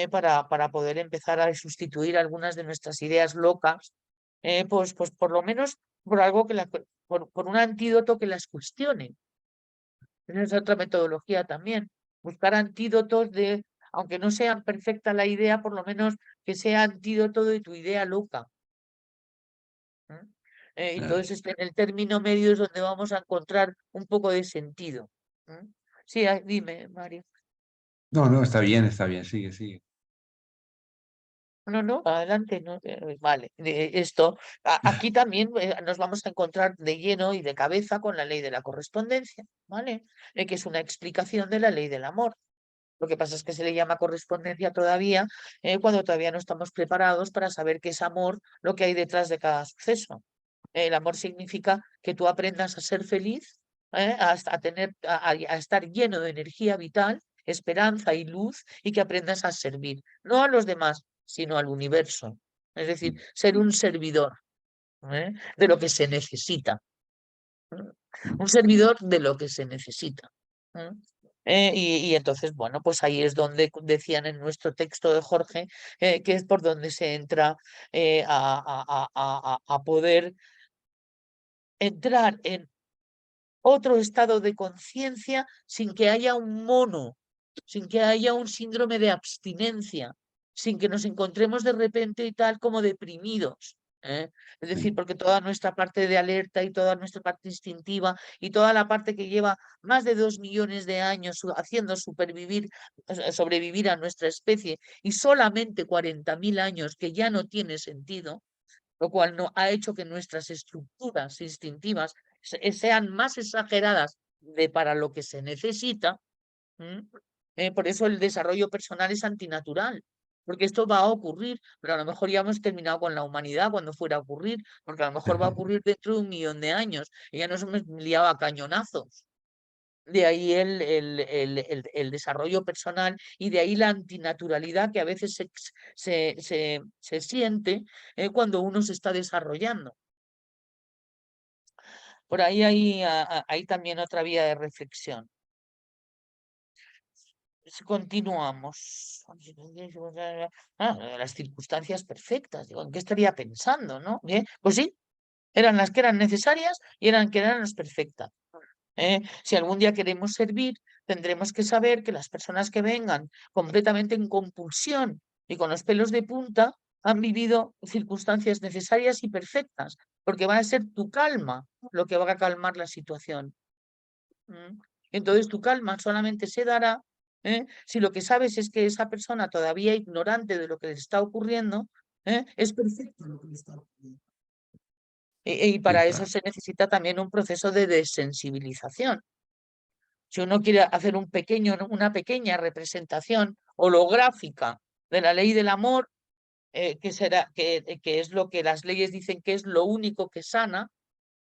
para poder empezar a sustituir algunas de nuestras ideas locas, pues por lo menos por algo por un antídoto que las cuestione. Esa es otra metodología también. Buscar antídotos aunque no sea perfecta la idea, por lo menos que sea antídoto de tu idea loca. Entonces, en el término medio es donde vamos a encontrar un poco de sentido. Sí, dime, Mario. No, está bien, sigue. No, adelante, no, vale. Aquí también nos vamos a encontrar de lleno y de cabeza con la ley de la correspondencia, ¿vale? Que es una explicación de la ley del amor. Lo que pasa es que se le llama correspondencia todavía cuando todavía no estamos preparados para saber qué es amor, lo que hay detrás de cada suceso. El amor significa que tú aprendas a ser feliz, a estar lleno de energía vital, esperanza y luz, y que aprendas a servir, no a los demás, sino al universo. Es decir, ser un servidor de lo que se necesita. Un servidor de lo que se necesita. Y entonces, bueno, pues ahí es donde decían en nuestro texto de Jorge, que es por donde se entra a poder entrar en otro estado de conciencia sin que haya un mono, sin que haya un síndrome de abstinencia, sin que nos encontremos de repente y tal como deprimidos. Es decir, porque toda nuestra parte de alerta y toda nuestra parte instintiva y toda la parte que lleva más de 2 millones de años haciendo sobrevivir a nuestra especie, y solamente 40.000 años que ya no tiene sentido, lo cual no ha hecho que nuestras estructuras instintivas sean más exageradas para lo que se necesita. Por eso el desarrollo personal es antinatural, porque esto va a ocurrir, pero a lo mejor ya hemos terminado con la humanidad cuando fuera a ocurrir, porque a lo mejor va a ocurrir dentro de 1 millón de años y ya nos hemos liado a cañonazos. De ahí el desarrollo personal, y de ahí la antinaturalidad que a veces se siente cuando uno se está desarrollando. Por ahí hay también otra vía de reflexión. Continuamos. Las circunstancias perfectas. Digo, ¿en qué estaría pensando, no? Bien, pues sí, eran las que eran necesarias y eran que eran las perfectas. Si algún día queremos servir, tendremos que saber que las personas que vengan completamente en compulsión y con los pelos de punta han vivido circunstancias necesarias y perfectas, porque va a ser tu calma lo que va a calmar la situación. Entonces tu calma solamente se dará si lo que sabes es que esa persona, todavía ignorante de lo que le está ocurriendo, es perfecto lo que le está ocurriendo. Y Sí, para eso claro. se necesita también un proceso de desensibilización. Si uno quiere hacer una pequeña representación holográfica de la ley del amor, que es lo que las leyes dicen que es lo único que sana,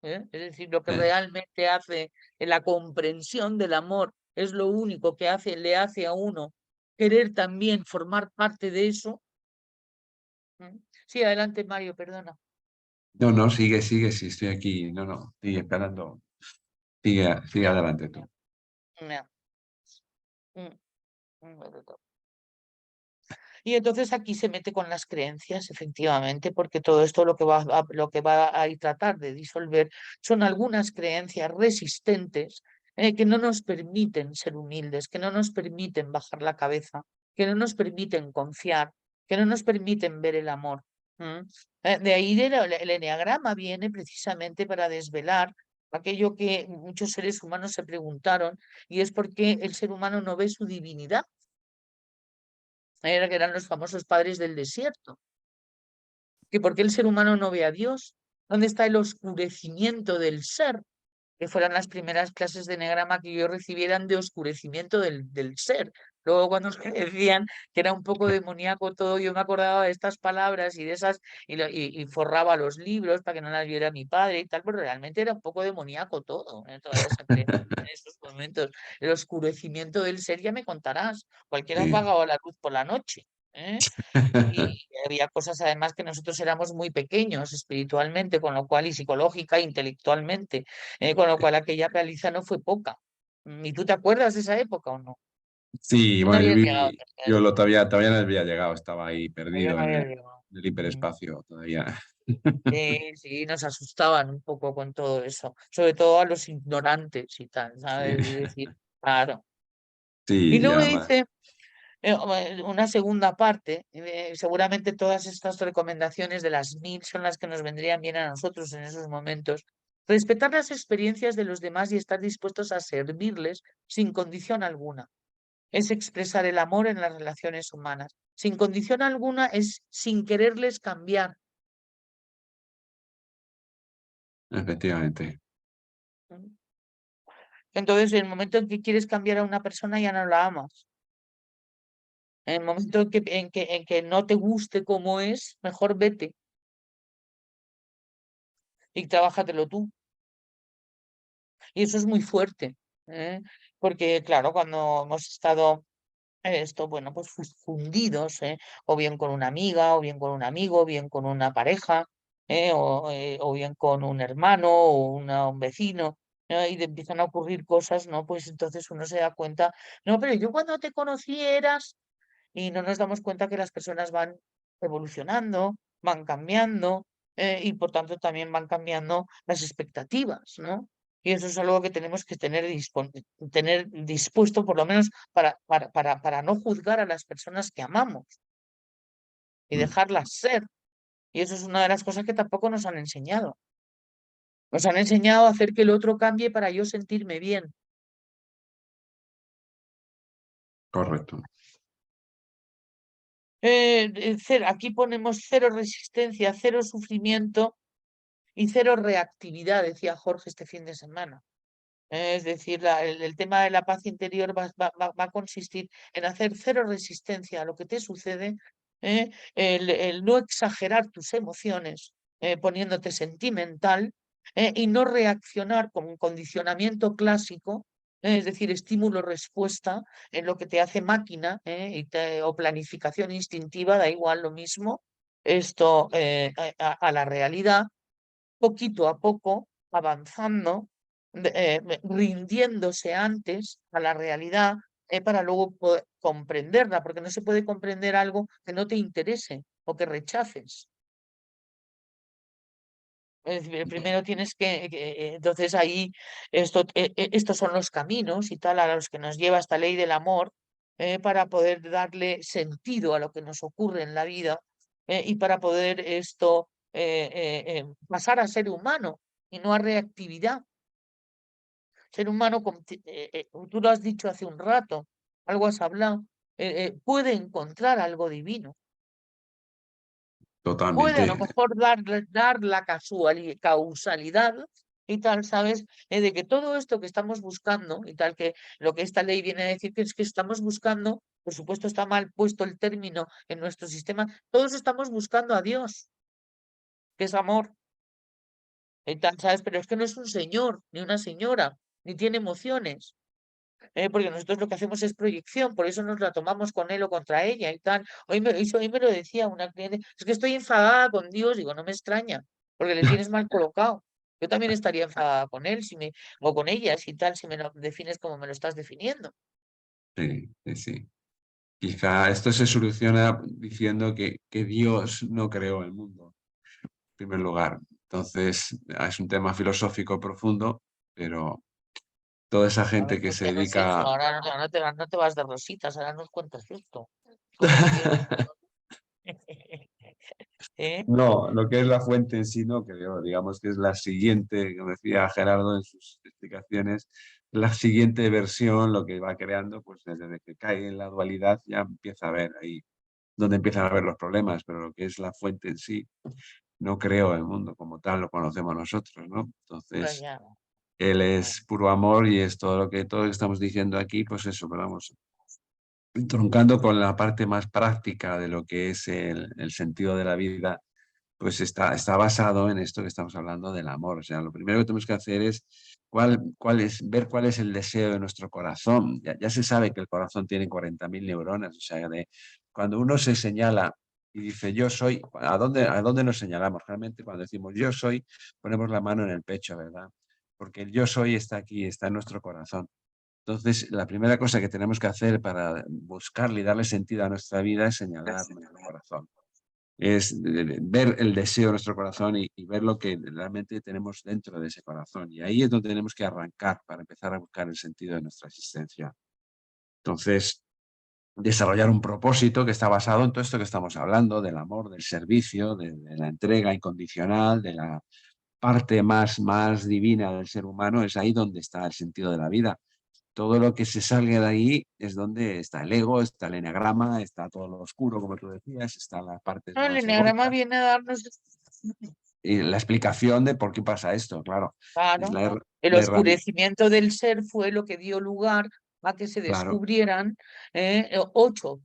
es decir, lo que realmente hace en la comprensión del amor, es lo único que le hace a uno querer también formar parte de eso. Sí, adelante, Mario, perdona. No, no, sigue, sigue, sí, estoy aquí. No, no, sigue esperando. Sigue adelante tú. Ya. Mm, mm, Y entonces aquí se mete con las creencias, efectivamente, porque todo esto lo que va a tratar de disolver son algunas creencias resistentes, que no nos permiten ser humildes, que no nos permiten bajar la cabeza, que no nos permiten confiar, que no nos permiten ver el amor. De ahí el eneagrama viene precisamente para desvelar aquello que muchos seres humanos se preguntaron, y es por qué el ser humano no ve su divinidad. Que eran los famosos padres del desierto. Que por qué el ser humano no ve a Dios. ¿Dónde está el oscurecimiento del ser? Que fueran las primeras clases de eneagrama que yo recibieran de oscurecimiento del ser. Luego cuando me decían que era un poco demoníaco todo, yo me acordaba de estas palabras y de esas, y forraba los libros para que no las viera mi padre y tal, pero realmente era un poco demoníaco todo, toda esa creencia en esos momentos. El oscurecimiento del ser, ya me contarás, cualquiera Sí. apagaba la luz por la noche. Y había cosas además que nosotros éramos muy pequeños espiritualmente, con lo cual, y psicológica, intelectualmente, con lo cual aquella paliza no fue poca. ¿Y tú te acuerdas de esa época o no? Sí, Tú no bueno, habías llegado yo todavía, todavía no había llegado, estaba ahí yo perdido no en había llegado. el Mm. hiperespacio todavía. Sí, sí, nos asustaban un poco con todo eso, sobre todo a los ignorantes y tal, Sí, ¿sabes? Es decir, claro. Y sí, luego ya más. dice, una segunda parte, seguramente todas estas recomendaciones de las 1000 son las que nos vendrían bien a nosotros en esos momentos. Respetar las experiencias de los demás y estar dispuestos a servirles sin condición alguna. Es expresar el amor en las relaciones humanas. Sin condición alguna es sin quererles cambiar. Efectivamente. Entonces, en el momento en que quieres cambiar a una persona, ya no la amas. En el momento en que no te guste como es, mejor vete y trabájatelo tú. Y eso es muy fuerte, ¿eh? Porque, claro, cuando hemos estado bueno, pues fundidos, o bien con una amiga, o bien con un amigo, o bien con una pareja, o bien con un hermano o un vecino, y empiezan a ocurrir cosas, ¿no? Pues entonces uno se da cuenta, no, pero yo cuando te conocí eras, y no nos damos cuenta que las personas van evolucionando, van cambiando, y por tanto también van cambiando las expectativas, ¿no? Y eso es algo que tenemos que tener dispuesto, por lo menos, para no juzgar a las personas que amamos y Mm, dejarlas ser. Y eso es una de las cosas que tampoco nos han enseñado. Nos han enseñado a hacer que el otro cambie para yo sentirme bien. correcto. Aquí ponemos cero resistencia, cero sufrimiento y cero reactividad, decía Jorge este fin de semana. Es decir, el tema de la paz interior va a consistir en hacer cero resistencia a lo que te sucede, el no exagerar tus emociones, poniéndote sentimental, y no reaccionar con un condicionamiento clásico, es decir, estímulo-respuesta, en lo que te hace máquina, o planificación instintiva, da igual lo mismo, esto, a la realidad, poquito a poco, avanzando, rindiéndose antes a la realidad, para luego poder comprenderla, porque no se puede comprender algo que no te interese o que rechaces. Es decir, primero tienes entonces ahí, estos son los caminos y tal a los que nos lleva esta ley del amor, para poder darle sentido a lo que nos ocurre en la vida, y para poder pasar a ser humano y no a reactividad. Ser humano, tú lo has dicho hace un rato, algo has hablado, puede encontrar algo divino. Puede a lo Totalmente. mejor dar la causalidad, y tal, ¿sabes? De que todo esto que estamos buscando y tal, que lo que esta ley viene a decir que es que estamos buscando, por supuesto está mal puesto el término en nuestro sistema, todos estamos buscando a Dios, que es amor, y tal, ¿sabes? Pero es que no es un señor, ni una señora, ni tiene emociones. Porque nosotros lo que hacemos es proyección, por eso nos la tomamos con él o contra ella y tal. Hoy me lo decía una cliente, es que estoy enfadada con Dios, digo, no me extraña, porque le tienes mal colocado. Yo también estaría enfadada con él o con ella, si tal, si me lo defines como me lo estás definiendo. Sí, sí, sí. Quizá esto se soluciona diciendo que Dios no creó el mundo, en primer lugar. Entonces, es un tema filosófico profundo, pero toda esa A ver, gente que pues se que no es eso, dedica... ahora no te vas de rositas, ahora nos cuentas esto. ¿Cómo que Dios? ¿Eh? No, lo que es la fuente en sí no creo, digamos que es la siguiente, como decía Gerardo en sus explicaciones, la siguiente versión, lo que va creando, pues desde que cae en la dualidad ya empieza a ver ahí donde empiezan a ver los problemas, pero lo que es la fuente en sí, no creo el mundo como tal, lo conocemos nosotros, ¿no? Pues Entonces, ya, él ya. es puro amor y es todo lo que estamos diciendo aquí, pues eso, pero vamos, truncando con la parte más práctica de lo que es el sentido de la vida, pues está basado en esto que estamos hablando del amor. O sea, lo primero que tenemos que hacer es, ver cuál es el deseo de nuestro corazón. Ya se sabe que el corazón tiene 40.000 neuronas. O sea, cuando uno se señala y dice yo soy, a dónde nos señalamos? Realmente cuando decimos yo soy, ponemos la mano en el pecho, ¿verdad? Porque el yo soy está aquí, está en nuestro corazón. Entonces, la primera cosa que tenemos que hacer para buscarle y darle sentido a nuestra vida es señalar nuestro corazón, es ver el deseo de nuestro corazón y ver lo que realmente tenemos dentro de ese corazón. Y ahí es donde tenemos que arrancar para empezar a buscar el sentido de nuestra existencia. Entonces, desarrollar un propósito que está basado en todo esto que estamos hablando, del amor, del servicio, de la entrega incondicional, de la parte más divina del ser humano, es ahí donde está el sentido de la vida. Todo lo que se salga de ahí es donde está el ego, está el eneagrama, está todo lo oscuro, como tú decías, están las partes No, el más enneagrama egoicas. viene a darnos, Y la explicación de por qué pasa esto, claro, es claro, el la herramienta, oscurecimiento del ser fue lo que dio lugar a que se claro, descubrieran 8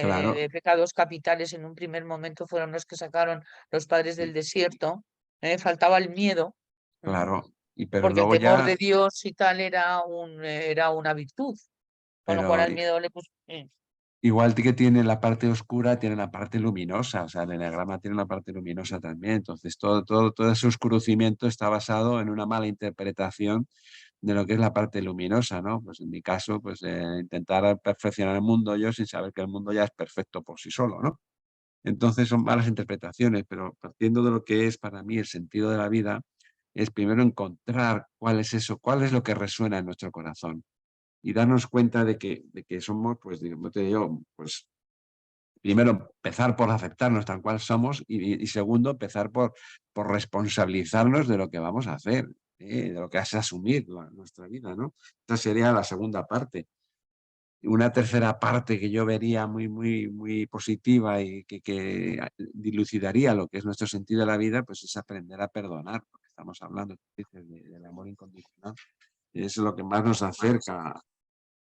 claro, pecados capitales. En un primer momento fueron los que sacaron los padres del sí, desierto. Faltaba el miedo, claro, pero porque el luego temor ya, de Dios y tal era una virtud, con lo cual pero al miedo le puso. igual que tiene la parte oscura, tiene la parte luminosa, o sea, el eneagrama tiene una parte luminosa también, entonces todo ese oscurecimiento está basado en una mala interpretación de lo que es la parte luminosa, ¿no? Pues en mi caso, pues intentar perfeccionar el mundo yo sin saber que el mundo ya es perfecto por sí solo, ¿no? Entonces son malas interpretaciones, pero partiendo de lo que es para mí el sentido de la vida, es primero encontrar cuál es eso, cuál es lo que resuena en nuestro corazón y darnos cuenta de que somos, pues, digamos, te digo, pues, primero empezar por aceptarnos tal cual somos y segundo empezar por responsabilizarnos de lo que vamos a hacer, de lo que es asumir nuestra vida, ¿no? Esta sería la segunda parte. Una tercera parte que yo vería muy positiva y que dilucidaría lo que es nuestro sentido de la vida, pues es aprender a perdonar, porque estamos hablando del amor incondicional. Y eso es lo que más nos acerca a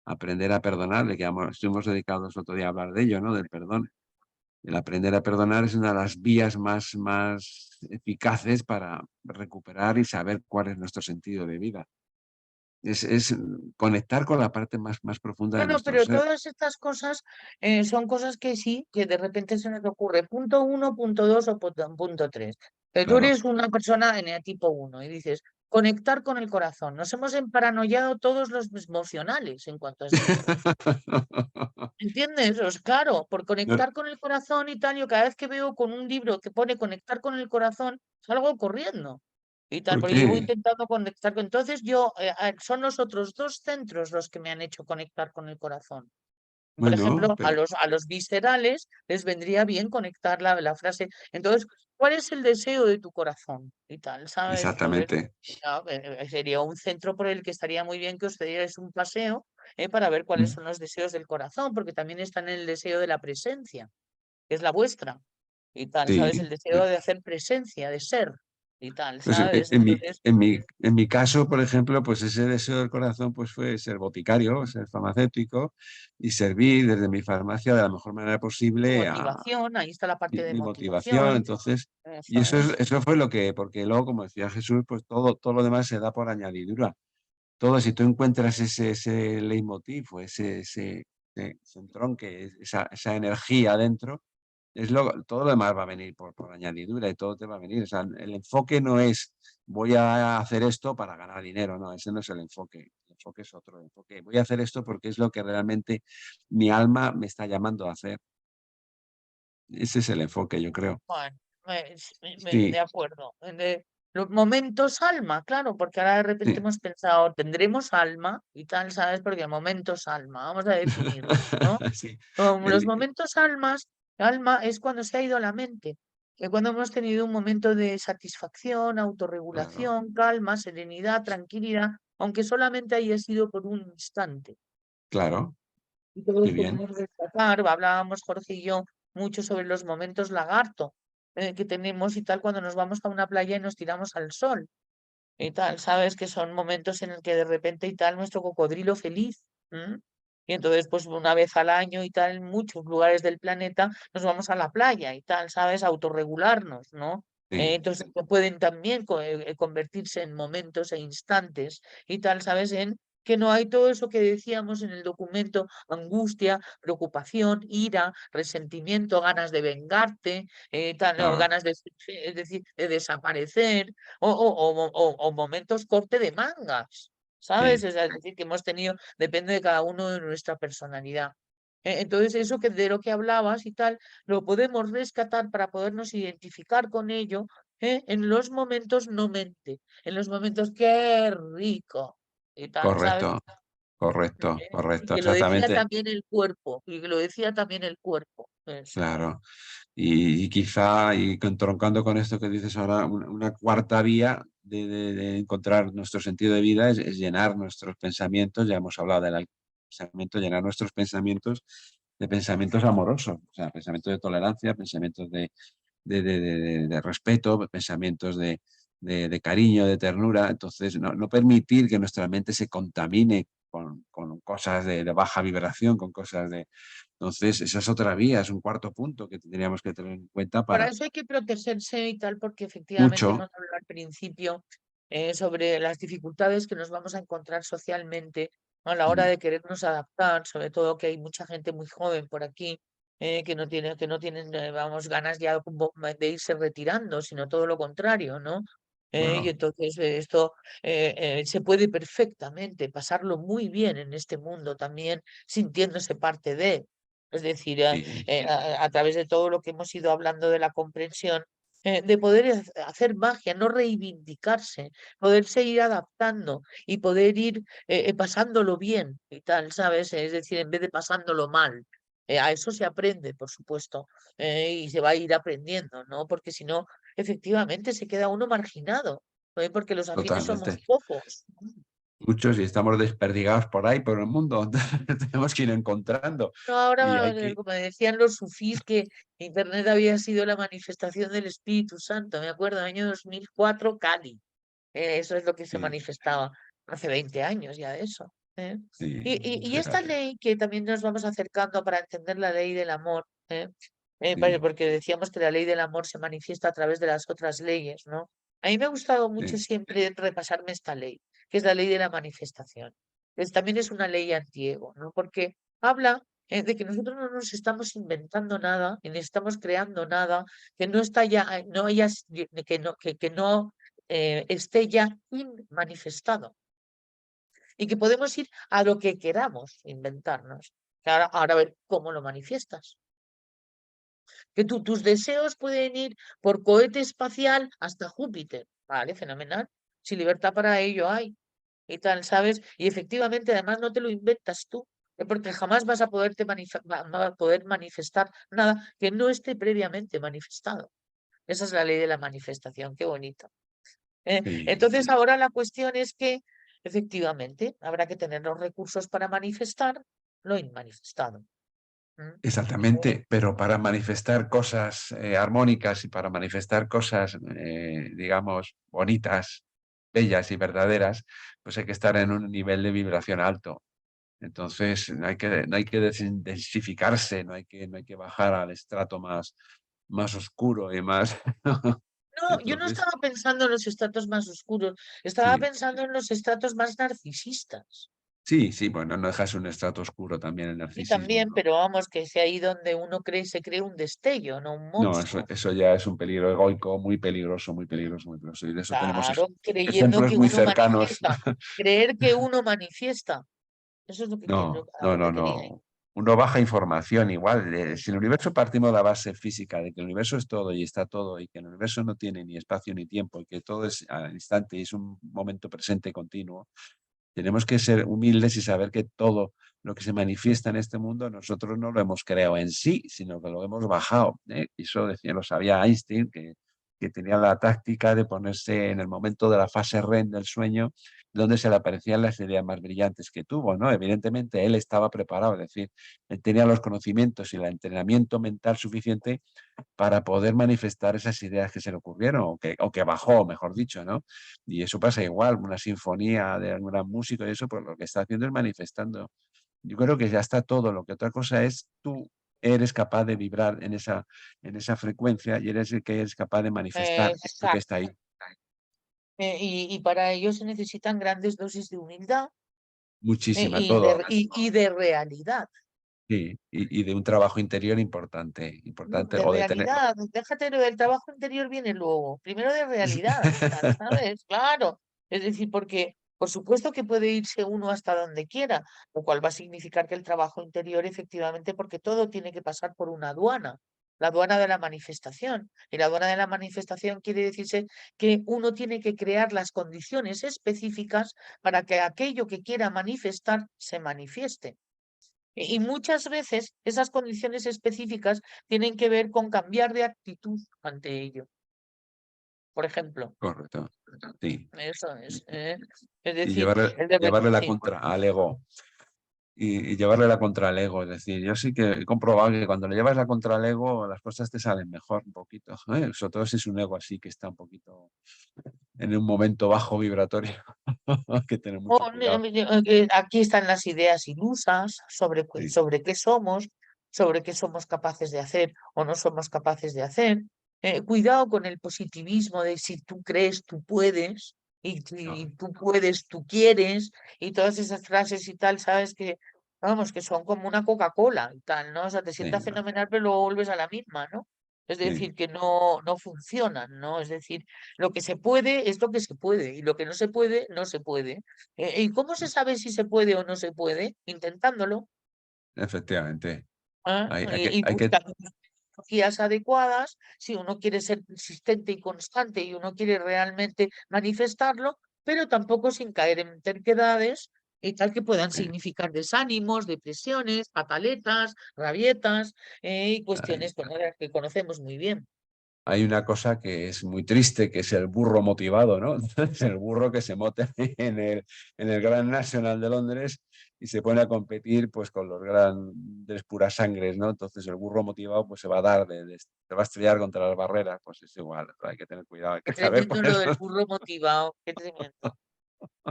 aprender a perdonar, de que estuvimos dedicados otro día a hablar de ello, ¿no? Del perdón. El aprender a perdonar es una de las vías más eficaces para recuperar y saber cuál es nuestro sentido de vida. Es conectar con la parte más profunda de Bueno, nuestro pero ser. todas estas cosas son cosas que sí, que de repente se nos ocurre. Punto uno, punto dos o punto tres. Tú Claro. eres una persona tipo uno y dices, conectar con el corazón. Nos hemos emparanoiado todos los emocionales en cuanto has dicho. ¿Entiendes? Claro, por No, conectar con el corazón y tal, yo cada vez que veo con un libro que pone conectar con el corazón, salgo corriendo y tal, ¿por porque llevo qué? intentando conectar con. Entonces son los otros dos centros los que me han hecho conectar con el corazón. Por Bueno, ejemplo, a los viscerales les vendría bien conectar la frase. Entonces, ¿cuál es el deseo de tu corazón? Y tal, ¿sabes? Entonces, exactamente. sería un centro por el que estaría muy bien que os dierais un paseo para ver cuáles Mm, son los deseos del corazón, porque también está en el deseo de la presencia, que es la vuestra. Y tal, ¿sabes? sí, El deseo de hacer presencia, de ser. y tal, Pues ¿sabes? Entonces, en mi caso, por ejemplo, pues ese deseo del corazón pues fue ser boticario, ser farmacéutico y servir desde mi farmacia de la mejor manera tu posible a motivación, ahí está la parte de mi motivación. motivación, Entonces, y eso es. eso fue lo que, porque luego, como decía Jesús, pues todo lo demás se da por añadidura. Todo, si tú encuentras ese leitmotiv o ese entronque, esa energía dentro, todo lo demás va a venir por añadidura y todo te va a venir. O sea, el enfoque no es voy a hacer esto para ganar dinero, no, ese no es el enfoque. El enfoque es otro. El enfoque, voy a hacer esto porque es lo que realmente mi alma me está llamando a hacer. Ese es el enfoque, yo creo. Bueno, de Sí, acuerdo. Los momentos alma, claro, porque ahora de repente sí. hemos pensado, tendremos alma y tal, ¿sabes? Porque momentos alma, vamos a definirlos, ¿no? Sí. Los El- momentos alma es cuando se ha ido la mente, que cuando hemos tenido un momento de satisfacción, claro, autorregulación, calma, serenidad, tranquilidad, aunque solamente haya sido por un instante. claro, Y qué todos bien. podemos destacar, hablábamos Jorge y yo mucho sobre los momentos lagarto que tenemos y tal cuando nos vamos a una playa y nos tiramos al sol y tal, sabes que son momentos en el que de repente y tal nuestro cocodrilo feliz. ¿M? Y entonces, pues una vez al año y tal, en muchos lugares del planeta nos vamos a la playa y tal, ¿sabes? A autorregularnos, ¿no? Sí, Entonces pueden también convertirse en momentos e instantes y tal, ¿sabes? En que no hay todo eso que decíamos en el documento, angustia, preocupación, ira, resentimiento, ganas de vengarte, tal, o claro, ganas de, es decir, de desaparecer, o momentos corte de mangas, ¿sabes? sí, Es decir, que hemos tenido, depende de cada uno de nuestra personalidad. Entonces, eso que de lo que hablabas y tal, lo podemos rescatar para podernos identificar con ello, en los momentos no mente, en los momentos qué rico y tal, ¿sabes? correcto, correcto, Y correcto, que lo decía exactamente, también el cuerpo, y que lo decía también el cuerpo. Eso. claro. Y quizá, y entroncando con esto que dices ahora, una cuarta vía de encontrar nuestro sentido de vida es llenar nuestros pensamientos, ya hemos hablado del pensamiento, llenar nuestros pensamientos de pensamientos amorosos, o sea, pensamientos de tolerancia, pensamientos de respeto, pensamientos de cariño, de ternura. Entonces, no permitir que nuestra mente se contamine con cosas de baja vibración, con cosas de... Entonces, esa es otra vía, es un cuarto punto que tendríamos que tener en cuenta Para para eso hay que protegerse y tal, porque efectivamente mucho. hemos hablado al principio sobre las dificultades que nos vamos a encontrar socialmente a la hora Mm, de querernos adaptar, sobre todo que hay mucha gente muy joven por aquí que no tienen, vamos, ganas ya como de irse retirando, sino todo lo contrario, ¿no? Y claro, entonces esto se puede perfectamente pasarlo muy bien en este mundo también, sintiéndose parte de. Es decir, sí, a través de todo lo que hemos ido hablando de la comprensión, de poder hacer magia, no reivindicarse, poder seguir adaptando y poder ir pasándolo bien y tal, ¿sabes? Es decir, en vez de pasándolo mal. A eso se aprende, por supuesto, y se va a ir aprendiendo, ¿no? Porque si no, efectivamente se queda uno marginado, porque los afines somos totalmente. pocos. Muchos y estamos desperdigados por ahí, por el mundo. Entonces, tenemos que ir encontrando No, y ahora, hay que... como decían los sufís, que Internet había sido la manifestación del Espíritu Santo. Me acuerdo, año 2004, Cali. Eso es lo que se Sí, manifestaba hace 20 años ya de eso. ¿Eh? sí, Y esta fíjate, ley que también nos vamos acercando para entender la ley del amor, sí, porque decíamos que la ley del amor se manifiesta a través de las otras leyes, ¿no? A mí me ha gustado mucho sí, siempre repasarme esta ley, que es la ley de la manifestación. También es una ley antiego, ¿no? Porque habla de que nosotros no nos estamos inventando nada, ni estamos creando nada, que no está ya, no hayas, que no esté ya manifestado y que podemos ir a lo que queramos inventarnos. Ahora a ver cómo lo manifiestas. Que tus deseos pueden ir por cohete espacial hasta Júpiter. Vale, fenomenal. Si libertad para ello hay y tal, ¿sabes? Y efectivamente, además, no te lo inventas tú, porque jamás vas a a poder manifestar nada que no esté previamente manifestado. Esa es la ley de la manifestación, qué bonito. sí, Entonces, ahora la cuestión es que, efectivamente, habrá que tener los recursos para manifestar lo inmanifestado. Mm. Exactamente, pero para manifestar cosas armónicas y para manifestar cosas, digamos, bonitas, bellas y verdaderas, pues hay que estar en un nivel de vibración alto. Entonces, no hay que desintensificarse, no hay que bajar al estrato más oscuro y más. No, yo no Entonces, estaba pensando en los estratos más oscuros, estaba sí, pensando en los estratos más narcisistas. sí, sí, bueno, no dejas un estrato oscuro también el Y narcisismo, también, ¿no? pero vamos, que es ahí donde uno cree, se cree un destello, no un No, eso, monstruo. eso ya es un peligro egoico muy peligroso, muy peligroso, muy peligroso. Y de eso tenemos Claro, creyendo ejemplos que muy uno cercanos. manifiesta. Creer que uno manifiesta. Eso es lo que quiero, No, a no, lo no, que quería ir. no. Uno baja información igual. Si el universo partimos de la base física de que el universo es todo y está todo y que el universo no tiene ni espacio ni tiempo y que todo es al instante y es un momento presente continuo, tenemos que ser humildes y saber que todo lo que se manifiesta en este mundo nosotros no lo hemos creado en sí, sino que lo hemos bajado, ¿eh? Y eso decía, lo sabía Einstein, que tenía la táctica de ponerse en el momento de la fase REM del sueño, donde se le aparecían las ideas más brillantes que tuvo, ¿no? Evidentemente él estaba preparado, es decir, él tenía los conocimientos y el entrenamiento mental suficiente para poder manifestar esas ideas que se le ocurrieron o que bajó, mejor dicho, ¿no? Y eso pasa igual, una sinfonía de algún gran músico y eso, pues lo que está haciendo es manifestando. Yo creo que ya está todo, lo que otra cosa es tú eres capaz de vibrar en esa frecuencia y eres el que eres capaz de manifestar esto que está Exacto. ahí. Y para ello se necesitan grandes dosis de humildad Muchísima, todo. y de realidad. Sí, y de un trabajo interior importante, importante, De o de tener. realidad, déjate lo del trabajo interior viene luego. Primero de realidad, ¿sabes? Claro. Es decir, porque por supuesto que puede irse uno hasta donde quiera, lo cual va a significar que el trabajo interior, efectivamente, porque todo tiene que pasar por una aduana, la aduana de la manifestación. Y la aduana de la manifestación quiere decirse que uno tiene que crear las condiciones específicas para que aquello que quiera manifestar se manifieste. Y muchas veces esas condiciones específicas tienen que ver con cambiar de actitud ante ello. Por ejemplo, Correcto, sí. eso es. Es Y decir, llevarle, el de llevarle la sí. contra al ego. Y llevarle la contra al ego. Es decir, yo sí que he comprobado que cuando le llevas la contra al ego, las cosas te salen mejor un poquito, ¿eh? Sobre todo si es un ego así que está un poquito en un momento bajo vibratorio. Hay que tener mucho cuidado. Aquí están las ideas ilusas sobre, Sí, sobre qué somos capaces de hacer o no somos capaces de hacer. Cuidado con el positivismo de si tú crees, tú puedes, y no, si tú puedes, tú quieres, y todas esas frases y tal, sabes que, vamos, que son como una Coca-Cola y tal, ¿no? O sea, te sientas sí, no, fenomenal, pero luego vuelves a la misma, ¿no? Es sí, decir, que no funcionan, ¿no? Es decir, lo que se puede es lo que se puede, y lo que no se puede, no se puede. ¿Y cómo se sabe si se puede o no se puede? Intentándolo, efectivamente. ¿ah? Hay Y que, buscando tecnologías adecuadas. Si uno quiere ser persistente y constante y uno quiere realmente manifestarlo, pero tampoco sin caer en terquedades y tal que puedan significar desánimos, depresiones, pataletas, rabietas y hay, cuestiones bueno, de las que conocemos muy bien. hay una cosa que es muy triste, que es el burro motivado, ¿no? Entonces, el burro que se monta en el Grand National de Londres y se pone a competir pues con los grandes puras sangres, ¿no? Entonces el burro motivado pues se va a dar, se va a estrellar contra las barreras, pues es igual, hay que tener cuidado, hay Qué que saber tremendo lo del ponerlo. burro motivado, qué tremendo.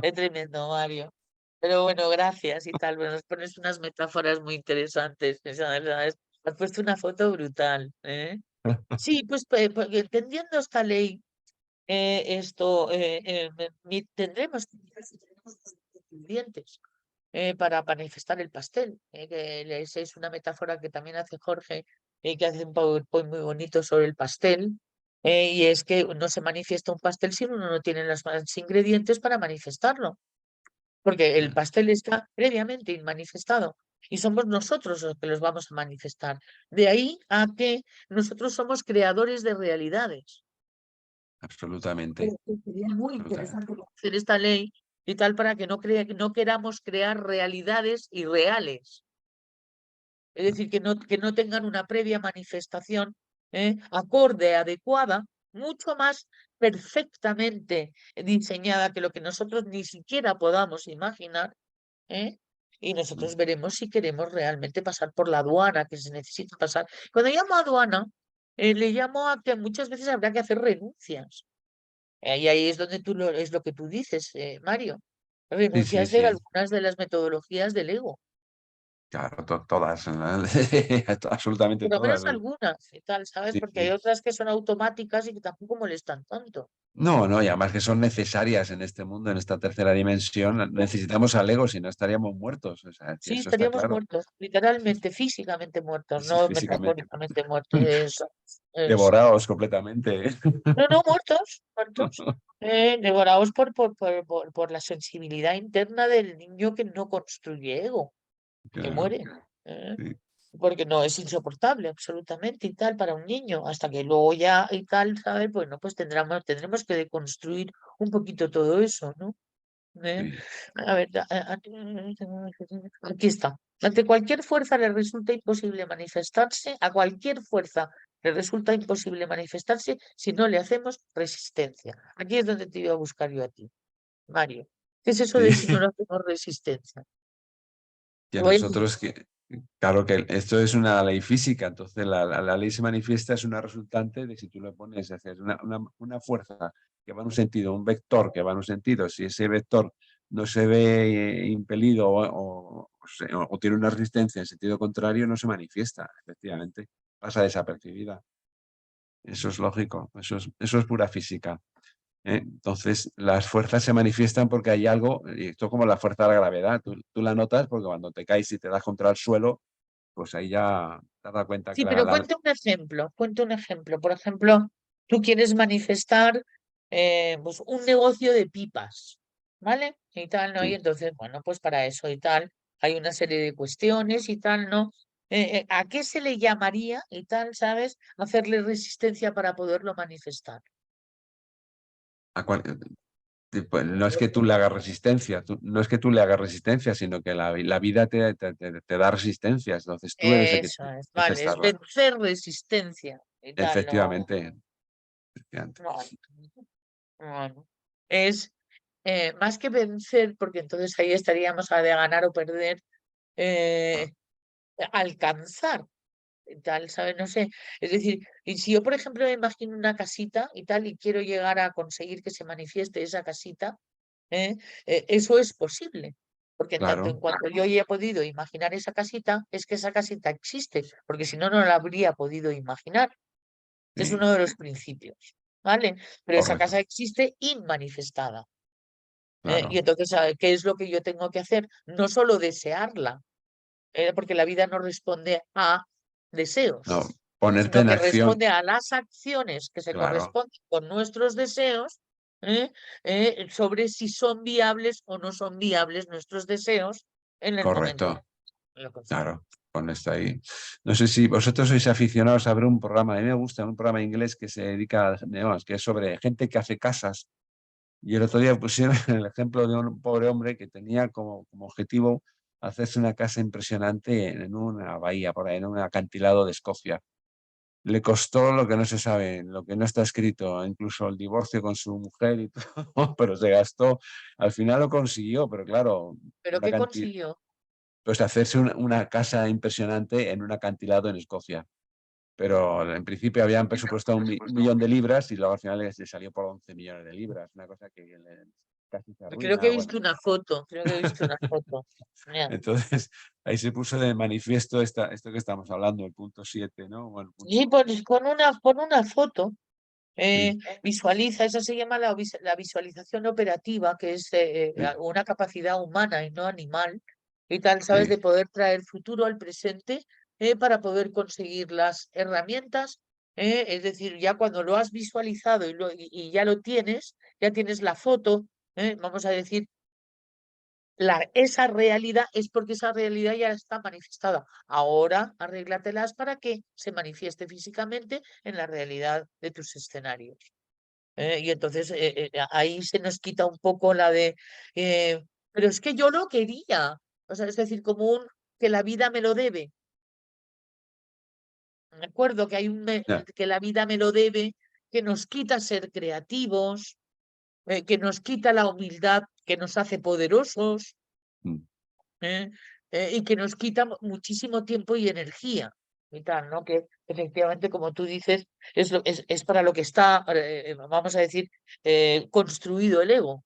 Es tremendo, Mario. Pero bueno, gracias y tal. Bueno, nos pones unas metáforas muy interesantes. ¿Sabes? Has puesto una foto brutal, ¿eh? Sí, pues entendiendo esta ley, tendremos ingredientes para manifestar el pastel. Esa es una metáfora que también hace Jorge, que hace un PowerPoint muy bonito sobre el pastel. Y es que no se manifiesta un pastel si uno no tiene los ingredientes para manifestarlo porque el pastel está previamente manifestado y somos nosotros los que los vamos a manifestar. De ahí a que nosotros somos creadores de realidades. Absolutamente, Pero que sería muy absolutamente. interesante hacer esta ley y tal para que no queramos crear realidades irreales. Es decir, que no tengan una previa manifestación acorde, adecuada, mucho más perfectamente diseñada que lo que nosotros ni siquiera podamos imaginar, ¿eh? y nosotros veremos si queremos realmente pasar por la aduana, que se necesita pasar. Cuando llamo a aduana, le llamo a que muchas veces habrá que hacer renuncias. Y ahí es donde es lo que tú dices, Mario. Sí, sí, Renuncias de sí. algunas de las metodologías del ego. Claro, todas, absolutamente Por lo menos todas. algunas y tal, ¿sabes? Sí, Porque hay sí. otras que son automáticas y que tampoco molestan tanto. No, no, y además que son necesarias en este mundo, en esta tercera dimensión. Necesitamos al ego, si no estaríamos muertos. O sea, que Sí, eso está estaríamos claro. muertos, literalmente, físicamente muertos, Sí, no físicamente. metafóricamente muertos. Eso. Devorados completamente. No, no, muertos, muertos. Devorados por la sensibilidad interna del niño que no construye ego, que Claro, muere. ¿Eh? sí, Porque no es insoportable absolutamente y tal para un niño, hasta que luego ya y tal, ¿sabes? Pues no, pues tendremos que deconstruir un poquito todo eso, ¿no? ¿Eh? sí. A ver, aquí está. Ante cualquier fuerza le resulta imposible manifestarse, a cualquier fuerza le resulta imposible manifestarse si no le hacemos resistencia. Aquí es donde te iba a buscar yo a ti, Mario. ¿Qué es eso de si no Sí. le hacemos resistencia? Que Voy a nosotros, claro que esto es una ley física, entonces la ley se manifiesta, es una resultante de si tú le pones a hacer una fuerza que va en un sentido, un vector que va en un sentido, si ese vector no se ve impelido o tiene una resistencia en sentido contrario, no se manifiesta, efectivamente, pasa desapercibida. Eso es lógico, eso es pura física. Entonces, las fuerzas se manifiestan porque hay algo, y esto como la fuerza de la gravedad, tú la notas porque cuando te caes y te das contra el suelo, pues ahí ya te das cuenta que Sí, pero cuenta un ejemplo, cuenta un ejemplo. Por ejemplo, tú quieres manifestar pues un negocio de pipas, ¿vale? Y tal, ¿no? Y sí, entonces, bueno, pues para eso y tal, hay una serie de cuestiones y tal, ¿no? ¿A qué se le llamaría y tal, ¿sabes? Hacerle resistencia para poderlo manifestar. a cual- pues, no es que tú le hagas resistencia, no es que tú le hagas resistencia, sino que la vida te da resistencias, entonces tú eres el que Eso tienes es, que vale, es gestarla. vencer resistencia y tal, ¿no? Efectivamente, efectivamente. Bueno, bueno. Es más que vencer, porque entonces ahí estaríamos a de ganar o perder, eh, alcanzar, y tal, ¿sabes? No sé. Es decir, y si yo, por ejemplo, me imagino una casita y tal, y quiero llegar a conseguir que se manifieste esa casita, ¿eh? Eso es posible. Porque en tanto en Claro, cuanto yo haya podido imaginar esa casita, es que esa casita existe, porque si no, no la habría podido imaginar. Es sí, uno de los principios, ¿vale? Pero esa casa correcto, existe inmanifestada. Y claro. entonces, ¿qué es lo que yo tengo que hacer? No solo desearla, porque la vida no responde a deseos, No, ponerte sino en que acción, responde a las acciones que se claro, corresponden con nuestros deseos, ¿eh? Sobre si son viables o no son viables nuestros deseos en el momento correcto. en lo que Claro, con esto ahí. No sé si vosotros sois aficionados a ver un programa, a mí me gusta un programa inglés que se dedica, digamos, que es sobre gente que hace casas. Y el otro día pusieron el ejemplo de un pobre hombre que tenía como objetivo hacerse una casa impresionante en una bahía, por ahí, en un acantilado de Escocia. Le costó lo que no se sabe, lo que no está escrito, incluso el divorcio con su mujer y todo, pero se gastó. Al final lo consiguió, pero claro, ¿Pero una qué cantidad consiguió? pues hacerse una casa impresionante en un acantilado en Escocia. Pero en principio habían presupuestado un millón de libras y luego al final le salió por 11 millones de libras, una cosa que casi se Creo que he arruina. Bueno. visto una foto, creo que he visto una foto. Ya. Entonces ahí se puso de manifiesto esto que estamos hablando, el punto 7, ¿no? Bueno, Sí, pues con una foto. sí, Visualiza, esa se llama la visualización operativa, que es sí, una capacidad humana y no animal, y tal, ¿sabes? sí, De poder traer futuro al presente para poder conseguir las herramientas. Es decir, ya cuando lo has visualizado y ya lo tienes, ya tienes la foto, vamos a decir, esa realidad es porque esa realidad ya está manifestada. Ahora arréglatelas para que se manifieste físicamente en la realidad de tus escenarios. Y entonces ahí se nos quita un poco la de, pero es que yo lo quería. O sea, es decir, como un que la vida me lo debe. Me acuerdo que hay ya, que la vida me lo debe, que nos quita ser creativos, que nos quita la humildad, que nos hace poderosos. mm, ¿eh? Y que nos quita muchísimo tiempo y energía y tal, ¿no? Que efectivamente, como tú dices, es para lo que está, vamos a decir, construido el ego.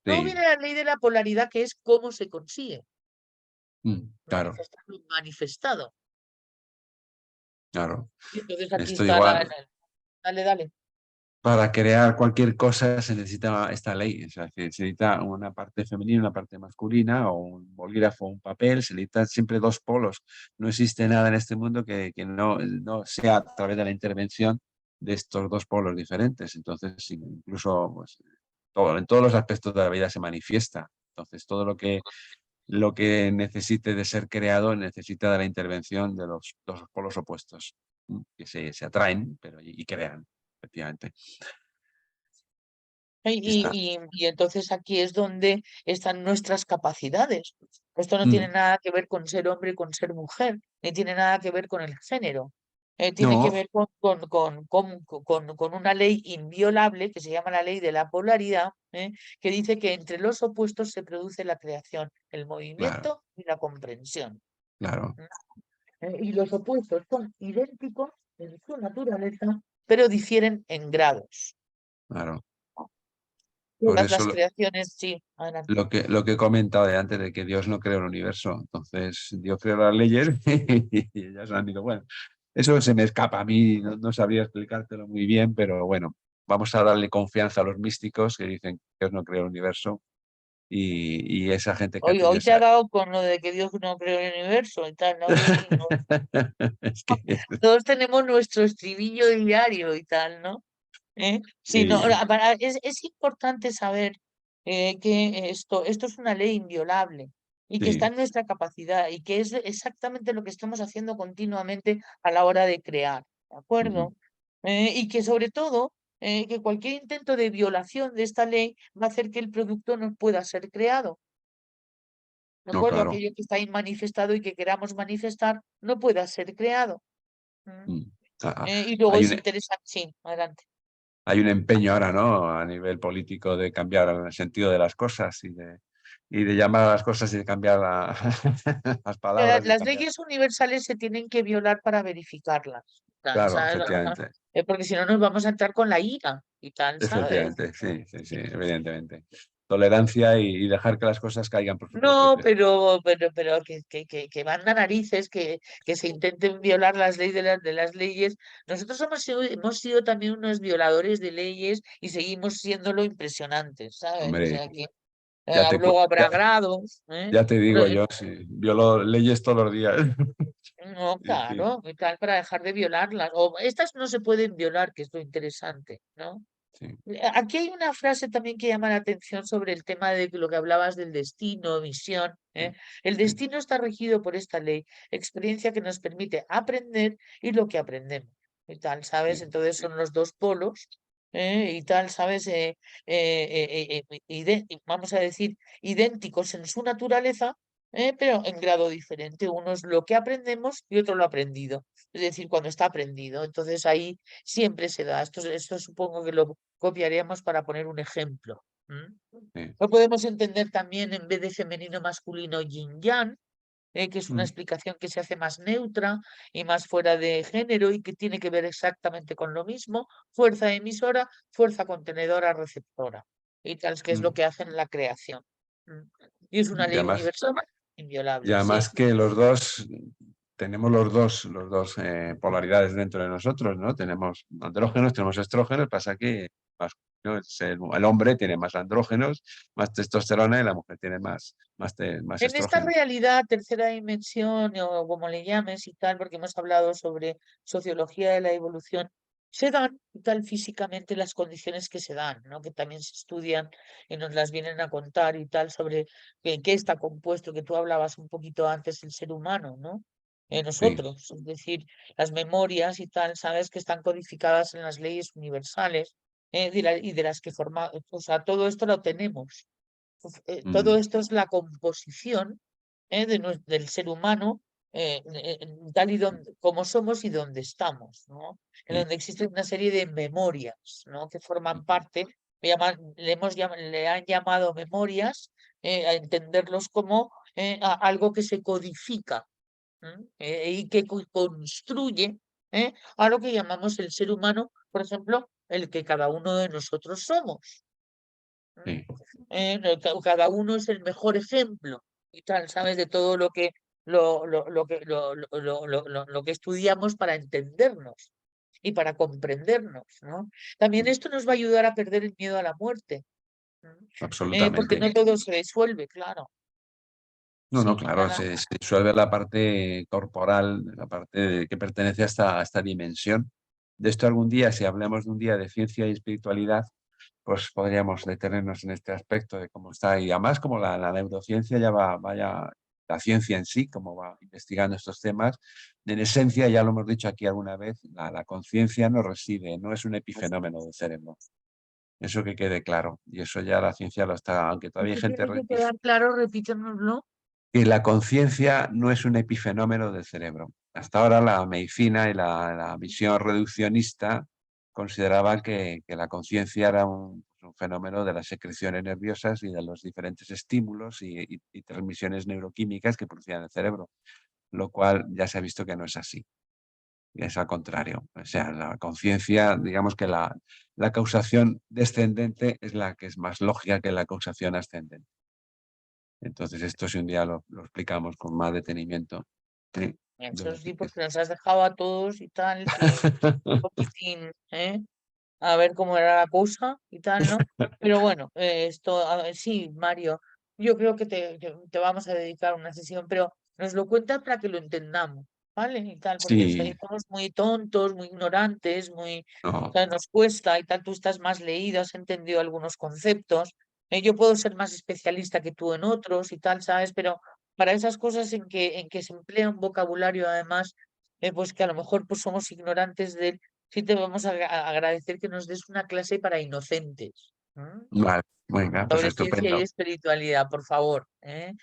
Luego Sí, viene la ley de la polaridad, que es cómo se consigue claro, manifestar lo manifestado. claro. Y entonces aquí Esto está igual. dale, dale. Para crear cualquier cosa se necesita esta ley, o sea, que se necesita una parte femenina, una parte masculina, o un bolígrafo, un papel, se necesitan siempre dos polos. No existe nada en este mundo que no sea a través de la intervención de estos dos polos diferentes. Entonces, sí, incluso pues, en todos los aspectos de la vida se manifiesta. Entonces, todo lo que necesite de ser creado necesita de la intervención de los dos polos opuestos, que se atraen y crean, efectivamente. Está. Y entonces aquí es donde están nuestras capacidades. Esto no tiene Mm. nada que ver con ser hombre y con ser mujer, ni tiene nada que ver con el género. Tiene que No, ver con una ley inviolable que se llama la ley de la polaridad, que dice que entre los opuestos se produce la creación, el claro, movimiento y la comprensión. claro, Y los opuestos son idénticos en su naturaleza, pero difieren en grados. claro. Por Todas eso las creaciones, sí, adelante. lo que he comentado de antes de que Dios no creó el universo. Entonces, Dios creó las leyes y ellas han ido, bueno, eso se me escapa a mí, no sabría explicártelo muy bien, pero bueno, vamos a darle confianza a los místicos que dicen que Dios no creó el universo y esa gente que ha tenido Hoy te ha esa... dado con lo de que Dios no creó el universo y tal, ¿no? Es que, Todos tenemos nuestro estribillo diario y tal, ¿no? Sí, no, sí, es importante saber que esto es una ley inviolable y que está sí, en nuestra capacidad y que es exactamente lo que estamos haciendo continuamente a la hora de crear, ¿de ujú, acuerdo? Y que sobre todo, que cualquier intento de violación de esta ley va a hacer que el producto no pueda ser creado. ¿De no, acuerdo? claro. Aquello que está ahí manifestado y que queramos manifestar no pueda ser creado. ¿Mm? Mm. Ah, ah. Y luego Hay es un, interesante, sí, adelante. hay un empeño ahora, ¿no? A nivel político de cambiar el sentido de las cosas y de llamar a las cosas y de cambiar las palabras y Las cambiar. leyes universales se tienen que violar para verificarlas, tal, Claro, ¿sabes? efectivamente. Porque si no nos vamos a entrar con la ira y tal, ¿sabes? Efectivamente, sí, sí, sí, evidentemente. Tolerancia y dejar que las cosas caigan por su propio No, peso. pero que manda narices, que se intenten violar las leyes de las leyes. Nosotros hemos sido también unos violadores de leyes y seguimos siéndolo impresionantes, ¿sabes? O Hombre, sea que ya te, luego ya, habrá grados, ¿eh? ya te Lo- digo yo, sí, violo leyes todos los días. No, Sí, sí, claro, y tal, para dejar de violarlas. O estas no se pueden violar, que es lo interesante, ¿no? sí, Aquí hay una frase también que llama la atención sobre el tema de lo que hablabas del destino, misión. sí, El sí, destino está regido por esta ley, experiencia que nos permite aprender y lo que aprendemos. Y tal, ¿sabes? sí, Entonces son los dos polos. Y tal, ¿sabes? Vamos a decir, idénticos en su naturaleza, pero en grado diferente. Uno es lo que aprendemos y otro lo aprendido. Es decir, cuando está aprendido. Entonces ahí siempre se da. Esto supongo que lo copiaríamos para poner un ejemplo. ¿M? sí. Lo podemos entender también en vez de femenino masculino yin yang, que es una Mm, explicación que se hace más neutra y más fuera de género y que tiene que ver exactamente con lo mismo, fuerza emisora, fuerza contenedora, receptora, y tal que es lo mm. que hacen la creación. ¿M? Y es una Y ley además, universal y inviolable, sí. además que los dos, tenemos los dos polaridades dentro de nosotros, ¿no? Tenemos andrógenos, tenemos estrógenos, pasa que ¿no? El hombre tiene más andrógenos, más testosterona y la mujer tiene más En esta estrógenos. realidad, tercera dimensión, o como le llames y tal, porque hemos hablado sobre sociología de la evolución, se dan y tal físicamente las condiciones que se dan, ¿no? Que también se estudian y nos las vienen a contar y tal sobre qué está compuesto, que tú hablabas un poquito antes el ser humano, ¿no? Sí, Nosotros, es decir, las memorias y tal, sabes que están codificadas en las leyes universales, y de las que forma, o sea, todo esto lo tenemos. Todo mm, esto es la composición, del ser humano, tal y como somos y donde estamos, ¿no? En sí, donde existe una serie de memorias, ¿no? Que forman ujú, parte, le han llamado memorias, a entenderlos como algo que se codifica y que construye a lo que llamamos el ser humano, por ejemplo, el que cada uno de nosotros somos. sí, Cada uno es el mejor ejemplo y tal, ¿sabes? De todo lo que estudiamos para entendernos y para comprendernos, ¿no? También esto nos va a ayudar a perder el miedo a la muerte, porque absolutamente. no todo se disuelve, claro. No, no, Sí, claro, nada. se disuelve la parte corporal, la parte que pertenece a esta dimensión. De esto algún día, si hablamos de un día de ciencia y espiritualidad, pues podríamos detenernos en este aspecto de cómo está. Y además, como la neurociencia ya vaya, la ciencia en sí, como va investigando estos temas, en esencia, ya lo hemos dicho aquí alguna vez, la conciencia no reside, no es un epifenómeno del cerebro. Eso que quede claro. Y eso ya la ciencia lo está, aunque ¿Y todavía hay qué gente tiene que quedar claro? Repítenoslo. que la conciencia no es un epifenómeno del cerebro. Hasta ahora la medicina y la visión reduccionista consideraba que la conciencia era un fenómeno de las secreciones nerviosas y de los diferentes estímulos y transmisiones neuroquímicas que producían el cerebro, lo cual ya se ha visto que no es así. Es al contrario. O sea, la conciencia, digamos que la causación descendente es la que es más lógica que la causación ascendente. Entonces, esto si un día lo explicamos con más detenimiento. Sí, de Eso lo sí, que es. porque nos has dejado a todos y tal, un poquitín, a ver cómo era la cosa y tal, ¿no? Pero bueno, esto, a ver, sí, Mario, yo creo que te vamos a dedicar una sesión, pero nos lo cuentas para que lo entendamos, ¿vale? Y tal, porque Sí, somos muy tontos, muy ignorantes, muy, o no, sea, nos cuesta y tal, tú estás más leído, has entendido algunos conceptos, yo puedo ser más especialista que tú en otros y tal, ¿sabes? Pero para esas cosas en que se emplea un vocabulario además, pues que a lo mejor pues somos ignorantes de él, sí te vamos a agradecer que nos des una clase para inocentes, vale, venga, pues sobre ciencia y estupendo. espiritualidad, por favor.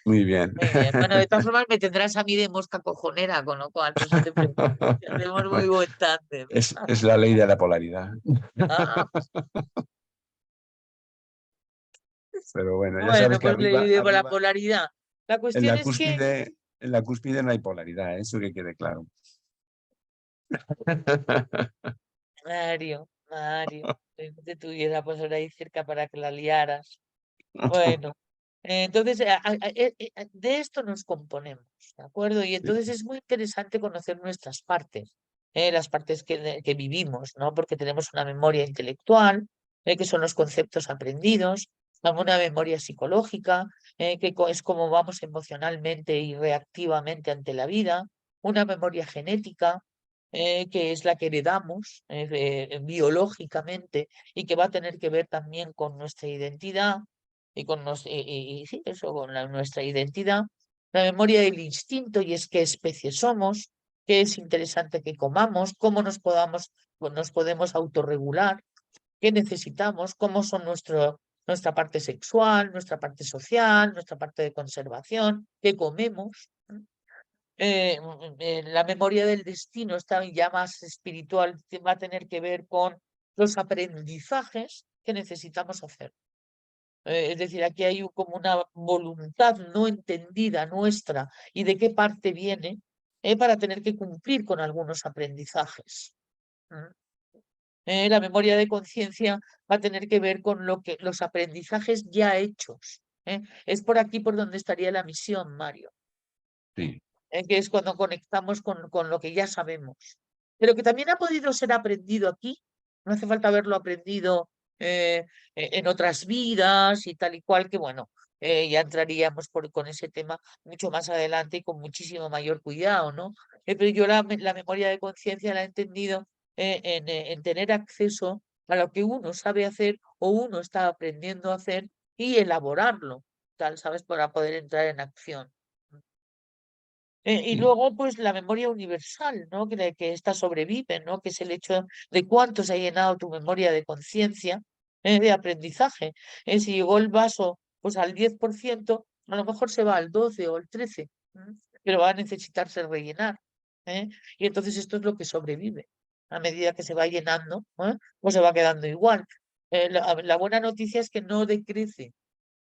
Muy bien. Muy bien. Bueno, de todas formas me tendrás a mí de mosca cojonera, con lo cual pues no te preocupes, que hacemos muy buen tándem. Es la ley de la polaridad. Ah, Pero bueno, ya sabes bueno, que pues le arriba, de la arriba, polaridad. La cuestión es que, en la cúspide no hay polaridad, eso que quede claro. Mario, si no te tuviera pues ahora ahí cerca para que la liaras. Bueno, entonces de esto nos componemos, ¿de acuerdo? Y Sí, entonces es muy interesante conocer nuestras partes, las partes que vivimos, ¿no? Porque tenemos una memoria intelectual, que son los conceptos aprendidos, una memoria psicológica, es como vamos emocionalmente y reactivamente ante la vida, una memoria genética, que es la que heredamos biológicamente y que va a tener que ver también con nuestra identidad y con sí, eso, con nuestra identidad, la memoria del instinto, y es qué especie somos, qué es interesante que comamos, cómo nos podemos autorregular, qué necesitamos, cómo son nuestra parte sexual, nuestra parte social, nuestra parte de conservación, qué comemos. La memoria del destino está ya más espiritual, que va a tener que ver con los aprendizajes que necesitamos hacer. Es decir, aquí hay como una voluntad no entendida nuestra y de qué parte viene para tener que cumplir con algunos aprendizajes. ¿Mm? La memoria de conciencia va a tener que ver con los aprendizajes ya hechos. Es por aquí por donde estaría la misión, Mario, sí, que es cuando conectamos con lo que ya sabemos, pero que también ha podido ser aprendido aquí. No hace falta haberlo aprendido en otras vidas y tal y cual, que bueno, ya entraríamos con ese tema mucho más adelante y con muchísimo mayor cuidado, ¿no? Pero yo la memoria de conciencia la he entendido en tener acceso a lo que uno sabe hacer o uno está aprendiendo a hacer y elaborarlo, tal, ¿sabes? Para poder entrar en acción. Y sí, luego, pues la memoria universal, ¿no? Que esta sobrevive, ¿no? Que es el hecho de cuánto se ha llenado tu memoria de conciencia, de aprendizaje. Si llegó el vaso pues al 10%, a lo mejor se va al 12 o al 13, pero va a necesitarse rellenar. ¿eh? Y entonces esto es lo que sobrevive. A medida que se va llenando, pues se va quedando igual. La buena noticia es que no decrece.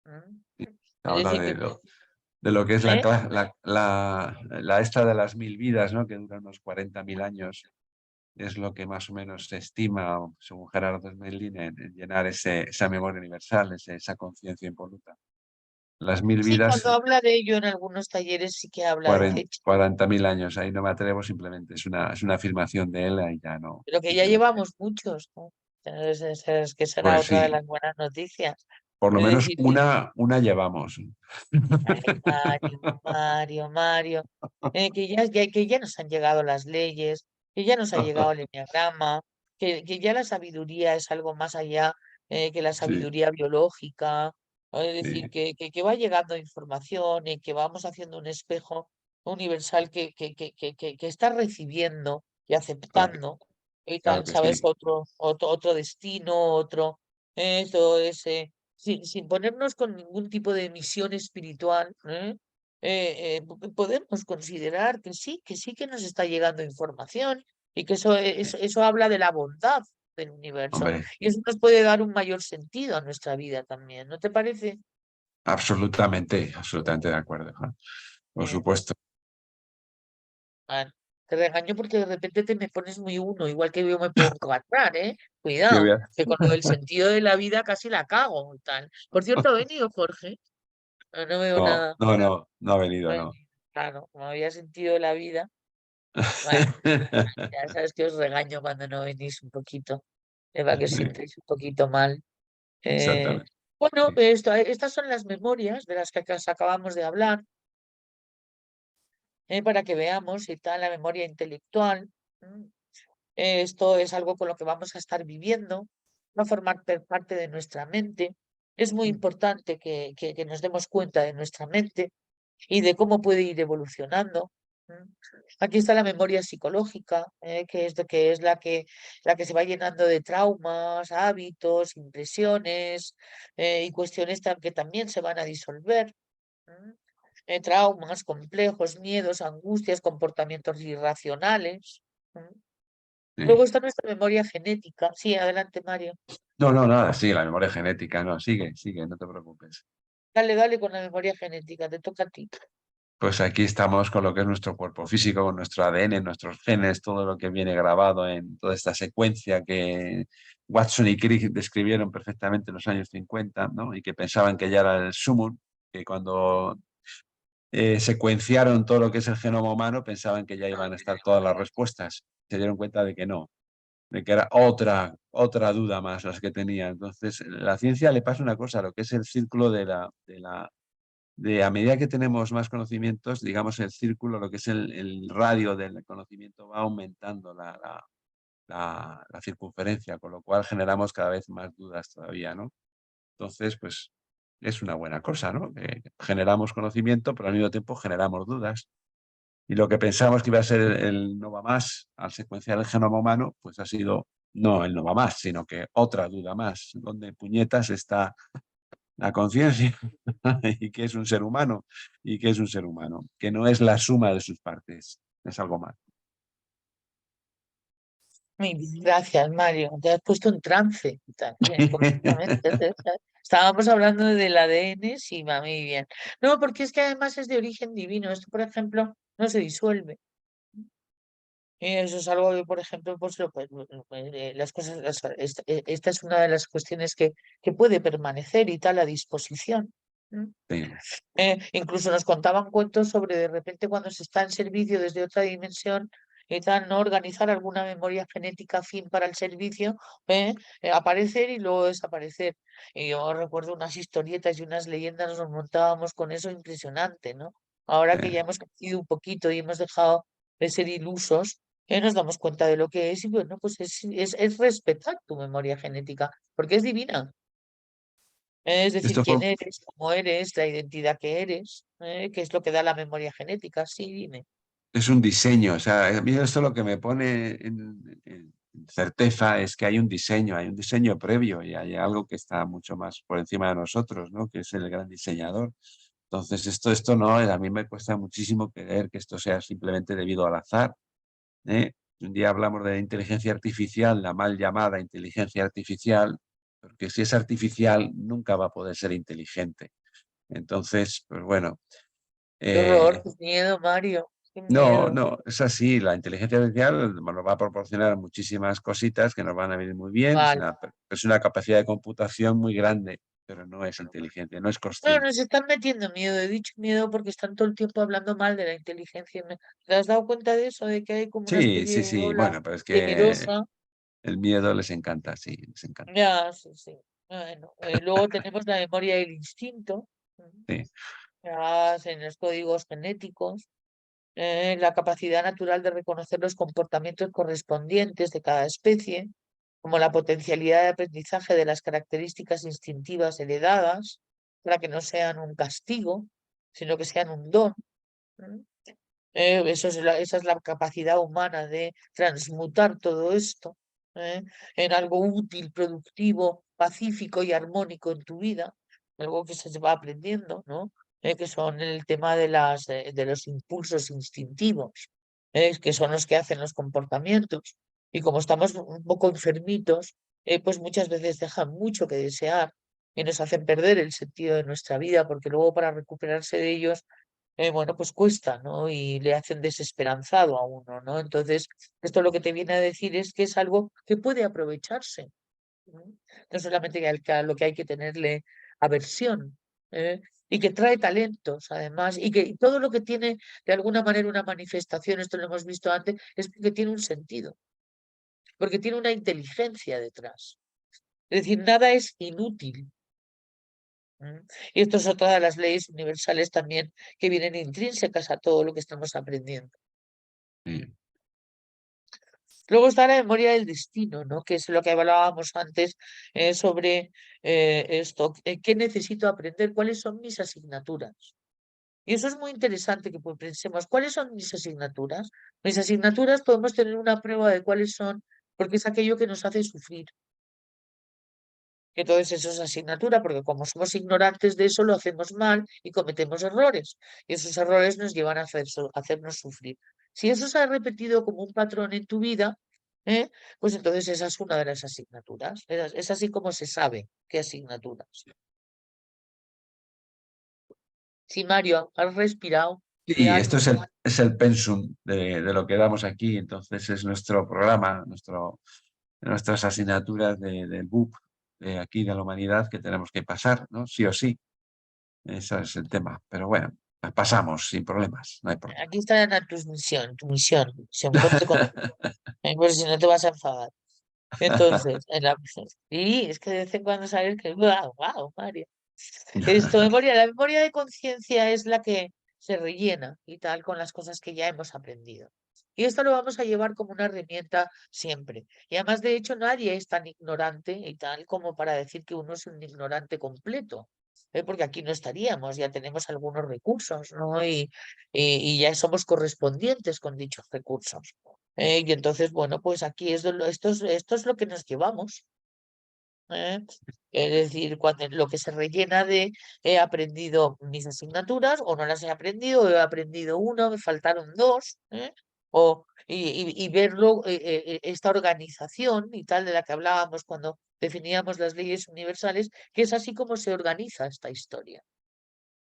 ¿eh? sí. Es Habla decir, de que lo, de lo que es ¿eh? la esta de las 1000 vidas, ¿no? Que dura unos 40.000 años, es lo que más o menos se estima, según Gerardo Smerlin, en llenar esa memoria universal, esa conciencia impoluta. Las 1000 vidas, Cuando habla de ello en algunos talleres sí que habla de fecha, 40.000 años, ahí no me atrevo, simplemente es una afirmación de él, y ya no, pero que ya simplemente. llevamos muchos, ¿no? Es que será Pues otra de sí, las buenas noticias. por lo Es menos decir, una llevamos. ay, Mario, que ya nos han llegado las leyes, que ya nos ha llegado el enneagrama, que ya la sabiduría es algo más allá que la Sí, sabiduría biológica, es decir, sí, que va llegando información y que vamos haciendo un espejo universal que está recibiendo y claro, aceptando y claro tal, que ¿sabes? sí. Otro destino, eso, ese sin ponernos con ningún tipo de misión espiritual, podemos considerar que sí que nos está llegando información y que eso habla de la bondad del universo Hombre, y eso nos puede dar un mayor sentido a nuestra vida también, ¿no te parece? absolutamente, absolutamente de acuerdo, Juan. Por Eh, supuesto. Bueno, te regaño porque de repente te me pones muy uno, igual que yo me puedo encuadrar, ¿eh? Qué Cuidado, bien. que con lo del sentido de la vida casi la cago y tal. Por cierto, ha venido Jorge, no veo No, nada. no, no, no ha venido, Bueno, no. claro, como había sentido de la vida, bueno, ya sabes que os regaño cuando no venís un poquito, para que os sintáis un poquito mal. Eh, Exactamente. bueno, Sí, estas son las memorias de las que acabamos de hablar, para que veamos y tal, la memoria intelectual. ¿M? Esto es algo con lo que vamos a estar viviendo, va a formar parte de nuestra mente. Es muy importante que nos demos cuenta de nuestra mente y de cómo puede ir evolucionando. ¿M? Aquí está la memoria psicológica, que es la que se va llenando de traumas, hábitos, impresiones y cuestiones que también se van a disolver. ¿M? Traumas, complejos, miedos, angustias, comportamientos irracionales. ¿M? sí. Luego está nuestra memoria genética. Sí, adelante, Mario. No, no, nada, sí, la memoria genética, no, sigue, sigue, no te preocupes. Dale, dale con la memoria genética, te toca a ti. Pues aquí estamos con lo que es nuestro cuerpo físico, con nuestro ADN, nuestros genes, todo lo que viene grabado en toda esta secuencia que Watson y Crick describieron perfectamente en los años 50, ¿no? Y que pensaban que ya era el sumum, que cuando secuenciaron todo lo que es el genoma humano, pensaban que ya iban a estar todas las respuestas. Se dieron cuenta de que no, de que era otra duda más las que tenía. Entonces, la ciencia le pasa una cosa, lo que es el círculo de a medida que tenemos más conocimientos, digamos, el círculo, lo que es el radio del conocimiento va aumentando la circunferencia, con lo cual generamos cada vez más dudas todavía, ¿no? Entonces, pues es una buena cosa, ¿no? Que generamos conocimiento, pero al mismo tiempo generamos dudas. Y lo que pensamos que iba a ser el no va más al secuenciar el genoma humano, pues ha sido no el no va más, sino que otra duda más, donde puñetas está la conciencia y qué es un ser humano y qué es un ser humano, que no es la suma de sus partes, es algo más. Muy bien, gracias, Mario. Te has puesto en trance también, completamente. Estábamos hablando del ADN, sí, va muy bien. No, porque es que además es de origen divino. Esto, por ejemplo, no se disuelve. Y eso es algo que, por ejemplo, las cosas, esta es una de las cuestiones que puede permanecer y tal a disposición. ¿M? Sí, Incluso nos contaban cuentos sobre de repente cuando se está en servicio desde otra dimensión y tal, no organizar alguna memoria genética fin para el servicio, aparecer y luego desaparecer. Y yo recuerdo unas historietas y unas leyendas, nos montábamos con eso impresionante, ¿no? Ahora que ya hemos crecido un poquito y hemos dejado de ser ilusos, nos damos cuenta de lo que es y bueno, pues es respetar tu memoria genética, porque es divina. Es decir, esto quién fue, eres, cómo eres, la identidad que eres, qué es lo que da la memoria genética. Sí, dime. es un diseño, o sea, a mí esto lo que me pone en certeza es que hay un diseño previo y hay algo que está mucho más por encima de nosotros, ¿no? Que es el gran diseñador. Entonces, esto no, a mí me cuesta muchísimo creer que esto sea simplemente debido al azar, ¿eh? Un día hablamos de la inteligencia artificial, la mal llamada inteligencia artificial, porque si es artificial nunca va a poder ser inteligente. Entonces, pues bueno, Qué horror, Eh, qué miedo, Mario, qué no, miedo. no, es así. La inteligencia artificial nos va a proporcionar muchísimas cositas que nos van a venir muy bien. Vale. Es una capacidad de computación muy grande, pero no es inteligencia, no es No, consciente. nos están metiendo miedo. He dicho miedo porque están todo el tiempo hablando mal de la inteligencia. ¿Te has dado cuenta de eso? De que hay como una Sí, especie sí, de sí. ola Bueno, pero es que temerosa. el miedo les encanta, sí, les encanta. Ya, sí, sí. Bueno, luego tenemos la memoria del instinto, Sí, ya en los códigos genéticos, la capacidad natural de reconocer los comportamientos correspondientes de cada especie, como la potencialidad de aprendizaje de las características instintivas heredadas, para que no sean un castigo, sino que sean un don. ¿Mm? Esa es la capacidad humana de transmutar todo esto, ¿eh? En algo útil, productivo, pacífico y armónico en tu vida, algo que se va aprendiendo, ¿no? Que son el tema de los impulsos instintivos, que son los que hacen los comportamientos. Y como estamos un poco enfermitos, pues muchas veces dejan mucho que desear y nos hacen perder el sentido de nuestra vida, porque luego para recuperarse de ellos bueno, pues cuesta, ¿no? Y le hacen desesperanzado a uno, ¿no? Entonces, esto lo que te viene a decir es que es algo que puede aprovecharse, ¿no? No solamente a lo que hay que tenerle aversión, ¿eh? Y que trae talentos, además, y que todo lo que tiene de alguna manera una manifestación, esto lo hemos visto antes, es porque tiene un sentido, porque tiene una inteligencia detrás. Es decir, nada es inútil. Y esto es otra de las leyes universales también que vienen intrínsecas a todo lo que estamos aprendiendo. sí. Luego está la memoria del destino, ¿no? Que es lo que hablábamos antes sobre esto, qué necesito aprender, cuáles son mis asignaturas. Y eso es muy interesante que pues, pensemos, ¿cuáles son mis asignaturas? Mis asignaturas podemos tener una prueba de cuáles son, porque es aquello que nos hace sufrir. Entonces eso es asignatura, porque como somos ignorantes de eso, lo hacemos mal y cometemos errores. Y esos errores nos llevan a hacernos sufrir. Si eso se ha repetido como un patrón en tu vida, pues entonces esa es una de las asignaturas. Es así como se sabe qué asignaturas. Sí, Mario, has respirado. Sí, esto Real. es el pensum de lo que damos aquí, entonces es nuestro programa, nuestras asignaturas del BUP de aquí de la humanidad que tenemos que pasar, ¿no? Sí o sí, ese es el tema. Pero bueno, las pasamos sin problemas, no hay problema. Aquí está tu misión, ponte con, por si no te vas a enfadar. Entonces, y es que de vez en cuando sabes que, wow, Mario. La memoria de conciencia es la que se rellena y tal con las cosas que ya hemos aprendido. Y esto lo vamos a llevar como una herramienta siempre. Y además, de hecho, nadie es tan ignorante y tal como para decir que uno es un ignorante completo. Porque aquí no estaríamos, ya tenemos algunos recursos, ¿no? Y ya somos correspondientes con dichos recursos. Y entonces, bueno, pues aquí esto es lo que nos llevamos. ¿Eh? Es decir, cuando lo que se rellena de he aprendido mis asignaturas o no las he aprendido, o he aprendido una, me faltaron dos, y verlo, esta organización y tal de la que hablábamos cuando definíamos las leyes universales, que es así como se organiza esta historia.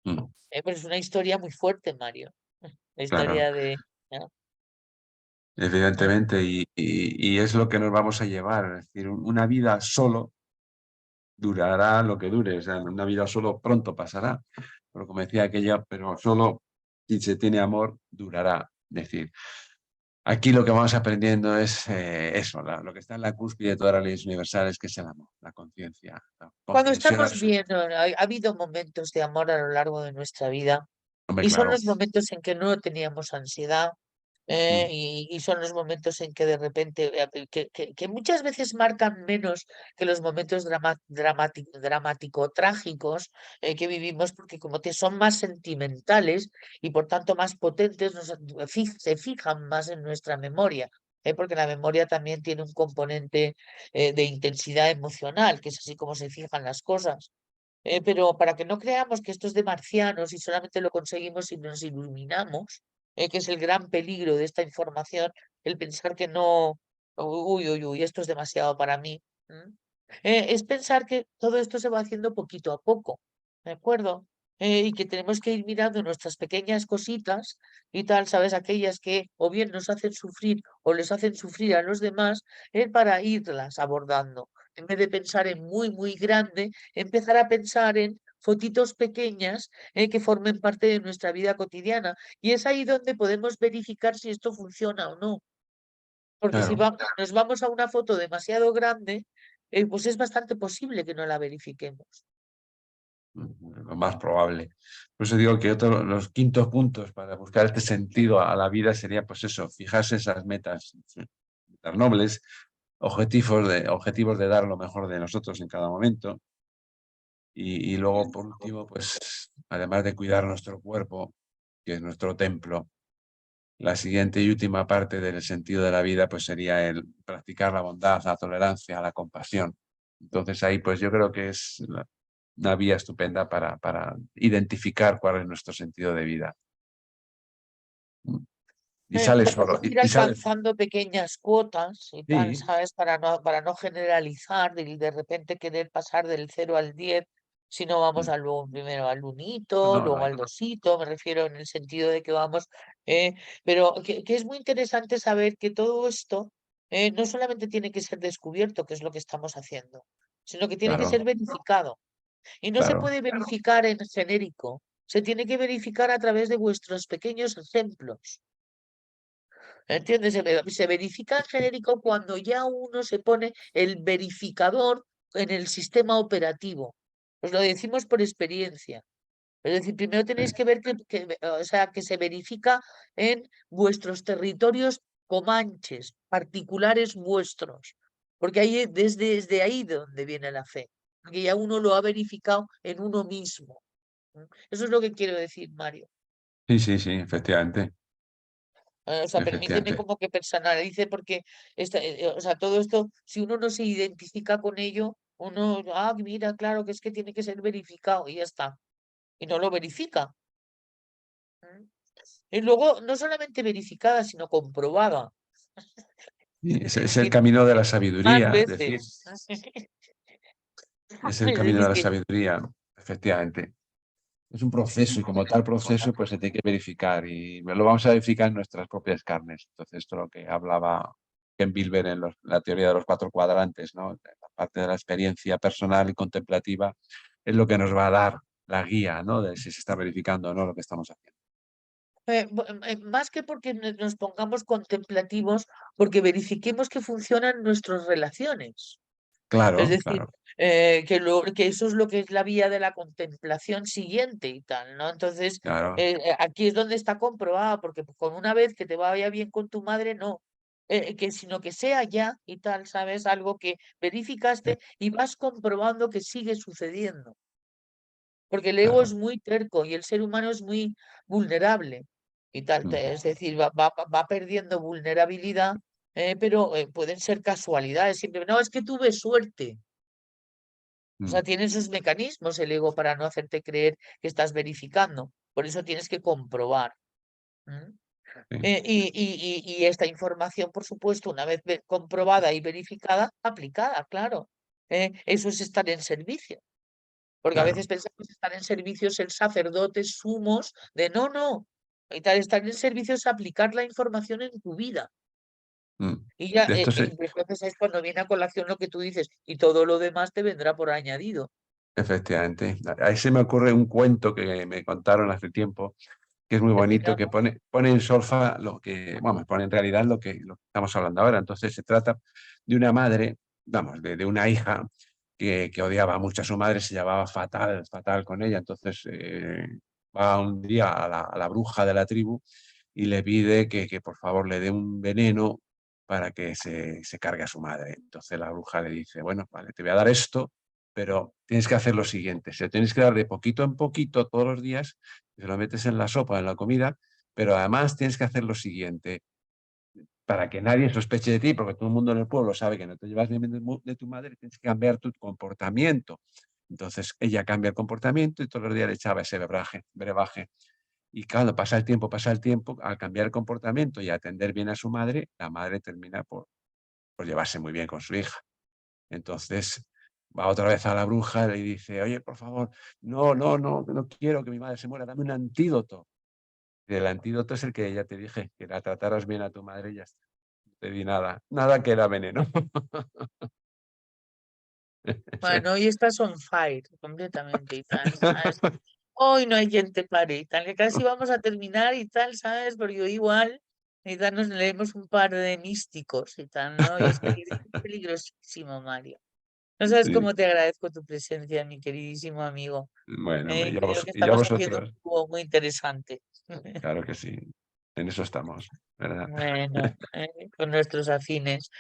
Mm, Pero es una historia muy fuerte, Mario. La claro, historia de... ¿no? ¿Eh? evidentemente, y es lo que nos vamos a llevar, es decir, una vida solo durará lo que dure, o sea, una vida solo pronto pasará, pero como decía aquella, pero solo si se tiene amor durará, es decir. Aquí lo que vamos aprendiendo es eso, lo que está en la cúspide de todas las leyes universales, que es el amor, la conciencia, la Cuando comprensión estamos absoluta. bien, ha habido momentos de amor a lo largo de nuestra vida. Hombre, Y son claro. los momentos en que no teníamos ansiedad, Mm, y son los momentos en que de repente, que muchas veces marcan menos que los momentos dramático-trágicos que vivimos, porque como que son más sentimentales y por tanto más potentes, se fijan más en nuestra memoria. Porque la memoria también tiene un componente de intensidad emocional, que es así como se fijan las cosas. Pero para que no creamos que esto es de marcianos y solamente lo conseguimos si nos iluminamos, que es el gran peligro de esta información, el pensar que no, uy, esto es demasiado para mí. ¿M? Es pensar que todo esto se va haciendo poquito a poco, ¿de acuerdo? y que tenemos que ir mirando nuestras pequeñas cositas y tal, ¿sabes? Aquellas que o bien nos hacen sufrir o les hacen sufrir a los demás, para irlas abordando. En vez de pensar en muy, muy grande, empezar a pensar en fotitos pequeñas, que formen parte de nuestra vida cotidiana. Y es ahí donde podemos verificar si esto funciona o no. Porque si Claro. nos vamos a una foto demasiado grande, pues es bastante posible que no la verifiquemos. Lo más probable. Por eso digo que los quintos puntos para buscar este sentido a la vida sería, pues eso, fijarse esas metas, metas nobles, objetivos de dar lo mejor de nosotros en cada momento. Y luego, por último, pues además de cuidar nuestro cuerpo, que es nuestro templo, la siguiente y última parte del sentido de la vida, pues sería el practicar la bondad, la tolerancia, la compasión. Entonces ahí, pues yo creo que es una vía estupenda para identificar cuál es nuestro sentido de vida. Y sale solo. Podemos ir Y sale. alcanzando pequeñas cuotas y tal, Sí, ¿sabes? Para no generalizar y de repente querer pasar del 0 al 10, si no vamos primero al unito, no, luego al dosito, me refiero en el sentido de que vamos, pero que es muy interesante saber que todo esto, no solamente tiene que ser descubierto, que es lo que estamos haciendo, sino que tiene que claro, ser verificado. Y no se claro. puede verificar en genérico, se tiene que verificar a través de vuestros pequeños ejemplos. ¿Entiendes? Se verifica en genérico cuando ya uno se pone el verificador en el sistema operativo. Os lo decimos por experiencia. Es decir, primero tenéis que ver o sea, que se verifica en vuestros territorios comanches, particulares vuestros. Porque ahí, desde ahí de donde viene la fe. Porque ya uno lo ha verificado en uno mismo. Eso es lo que quiero decir, Mario. Sí, sí, sí, efectivamente, O sea, permíteme efectivamente. como que personalice porque o sea, todo esto, si uno no se identifica con ello, uno, mira, claro que es que tiene que ser verificado y ya está. Y no lo verifica. ¿Mm? Y luego, no solamente verificada, sino comprobada. Sí, es el Y camino de la más sabiduría, es decir, veces. es el Es camino de decir, la que sabiduría, efectivamente. Es un proceso y como tal proceso pues se tiene que verificar y lo vamos a verificar en nuestras propias carnes. Entonces esto es lo que hablaba Ken Wilber en la teoría de los 4 cuadrantes, ¿no? La parte de la experiencia personal y contemplativa es lo que nos va a dar la guía, ¿no? De si se está verificando o no lo que estamos haciendo. más que porque nos pongamos contemplativos, porque verifiquemos que funcionan nuestras relaciones. Es Claro, decir, claro, que eso es lo que es la vía de la contemplación siguiente y tal, ¿no? Entonces, claro. aquí es donde está comprobada, porque con una vez que te vaya bien con tu madre, no. Sino que sea ya y tal, ¿sabes? Algo que eh, verificaste y vas comprobando que sigue sucediendo. Porque el ego es claro. muy terco y el ser humano es muy vulnerable y tal. Mm, Es decir, va perdiendo vulnerabilidad, pero pueden ser casualidades. Siempre, no, es que tuve suerte. O sea, mm, tiene sus mecanismos el ego para no hacerte creer que estás verificando. Por eso tienes que comprobar. ¿M? sí, Y esta información, por supuesto, una vez comprobada y verificada, aplicada, claro. Eso es estar en servicio. Porque a claro. veces pensamos que estar en servicio es el sacerdote sumos de no, no. Y tal, estar en servicio es aplicar la información en tu vida. Mm. Y ya, De esto se, entonces es cuando viene a colación lo que tú dices, y todo lo demás te vendrá por añadido. efectivamente. Ahí se me ocurre un cuento que me contaron hace tiempo que es muy bonito, Mira, que pone en solfa lo que, vamos, pone en realidad lo que estamos hablando ahora. Entonces se trata de una madre, vamos, de una hija que odiaba mucho a su madre, se llevaba fatal, fatal con ella. Entonces va un día a la bruja de la tribu y le pide que por favor le dé un veneno para que se cargue a su madre. Entonces la bruja le dice, bueno, vale, te voy a dar esto, pero tienes que hacer lo siguiente, se lo tienes que dar de poquito en poquito todos los días, te lo metes en la sopa, en la comida, pero además tienes que hacer lo siguiente, para que nadie sospeche de ti, porque todo el mundo en el pueblo sabe que no te llevas bien de tu madre, tienes que cambiar tu comportamiento. Entonces ella cambia el comportamiento y todos los días le echaba ese brebaje. Y cuando pasa el tiempo, al cambiar el comportamiento y atender bien a su madre, la madre termina por llevarse muy bien con su hija. Entonces, va otra vez a la bruja y dice: "Oye, por favor, no, no, no, no quiero que mi madre se muera, dame un antídoto". Y el antídoto es el que ya te dije, que la trataras bien a tu madre y ya está. No te di nada, nada que era veneno. Ese Bueno, hoy estás on fire completamente y tal, ¿sabes? Hoy no hay quien te pare y tal, que casi vamos a terminar y tal, ¿sabes? Porque yo igual, y tal, nos leemos un par de místicos y tal, ¿no? Y es que eres peligrosísimo, Mario. No sabes sí, cómo te agradezco tu presencia, mi queridísimo amigo. bueno, hombre, Creo que y a estamos haciendo un vosotros, dúo muy interesante. claro que sí, en eso estamos, ¿verdad? Bueno, con nuestros afines.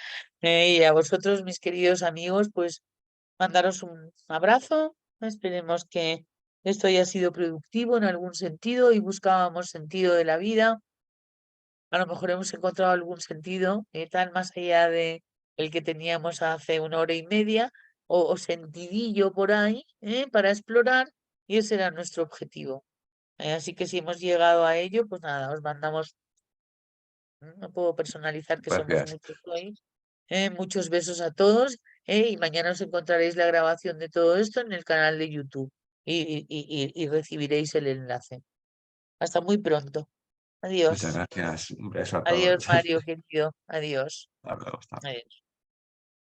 Y a vosotros, mis queridos amigos, pues mandaros un abrazo. Esperemos que esto haya sido productivo en algún sentido y buscábamos sentido de la vida. A lo mejor hemos encontrado algún sentido, tal, más allá de el que teníamos hace una hora y media, o sentidillo por ahí, para explorar, y ese era nuestro objetivo. Así que si hemos llegado a ello, pues nada, os mandamos, no puedo personalizar que somos Gracias. muchos hoy, muchos besos a todos, y mañana os encontraréis la grabación de todo esto en el canal de YouTube y recibiréis el enlace. Hasta muy pronto. Muchas Adiós. gracias. Un beso a Adiós, todos. Mario, querido. Adiós. Hasta luego, hasta Adiós.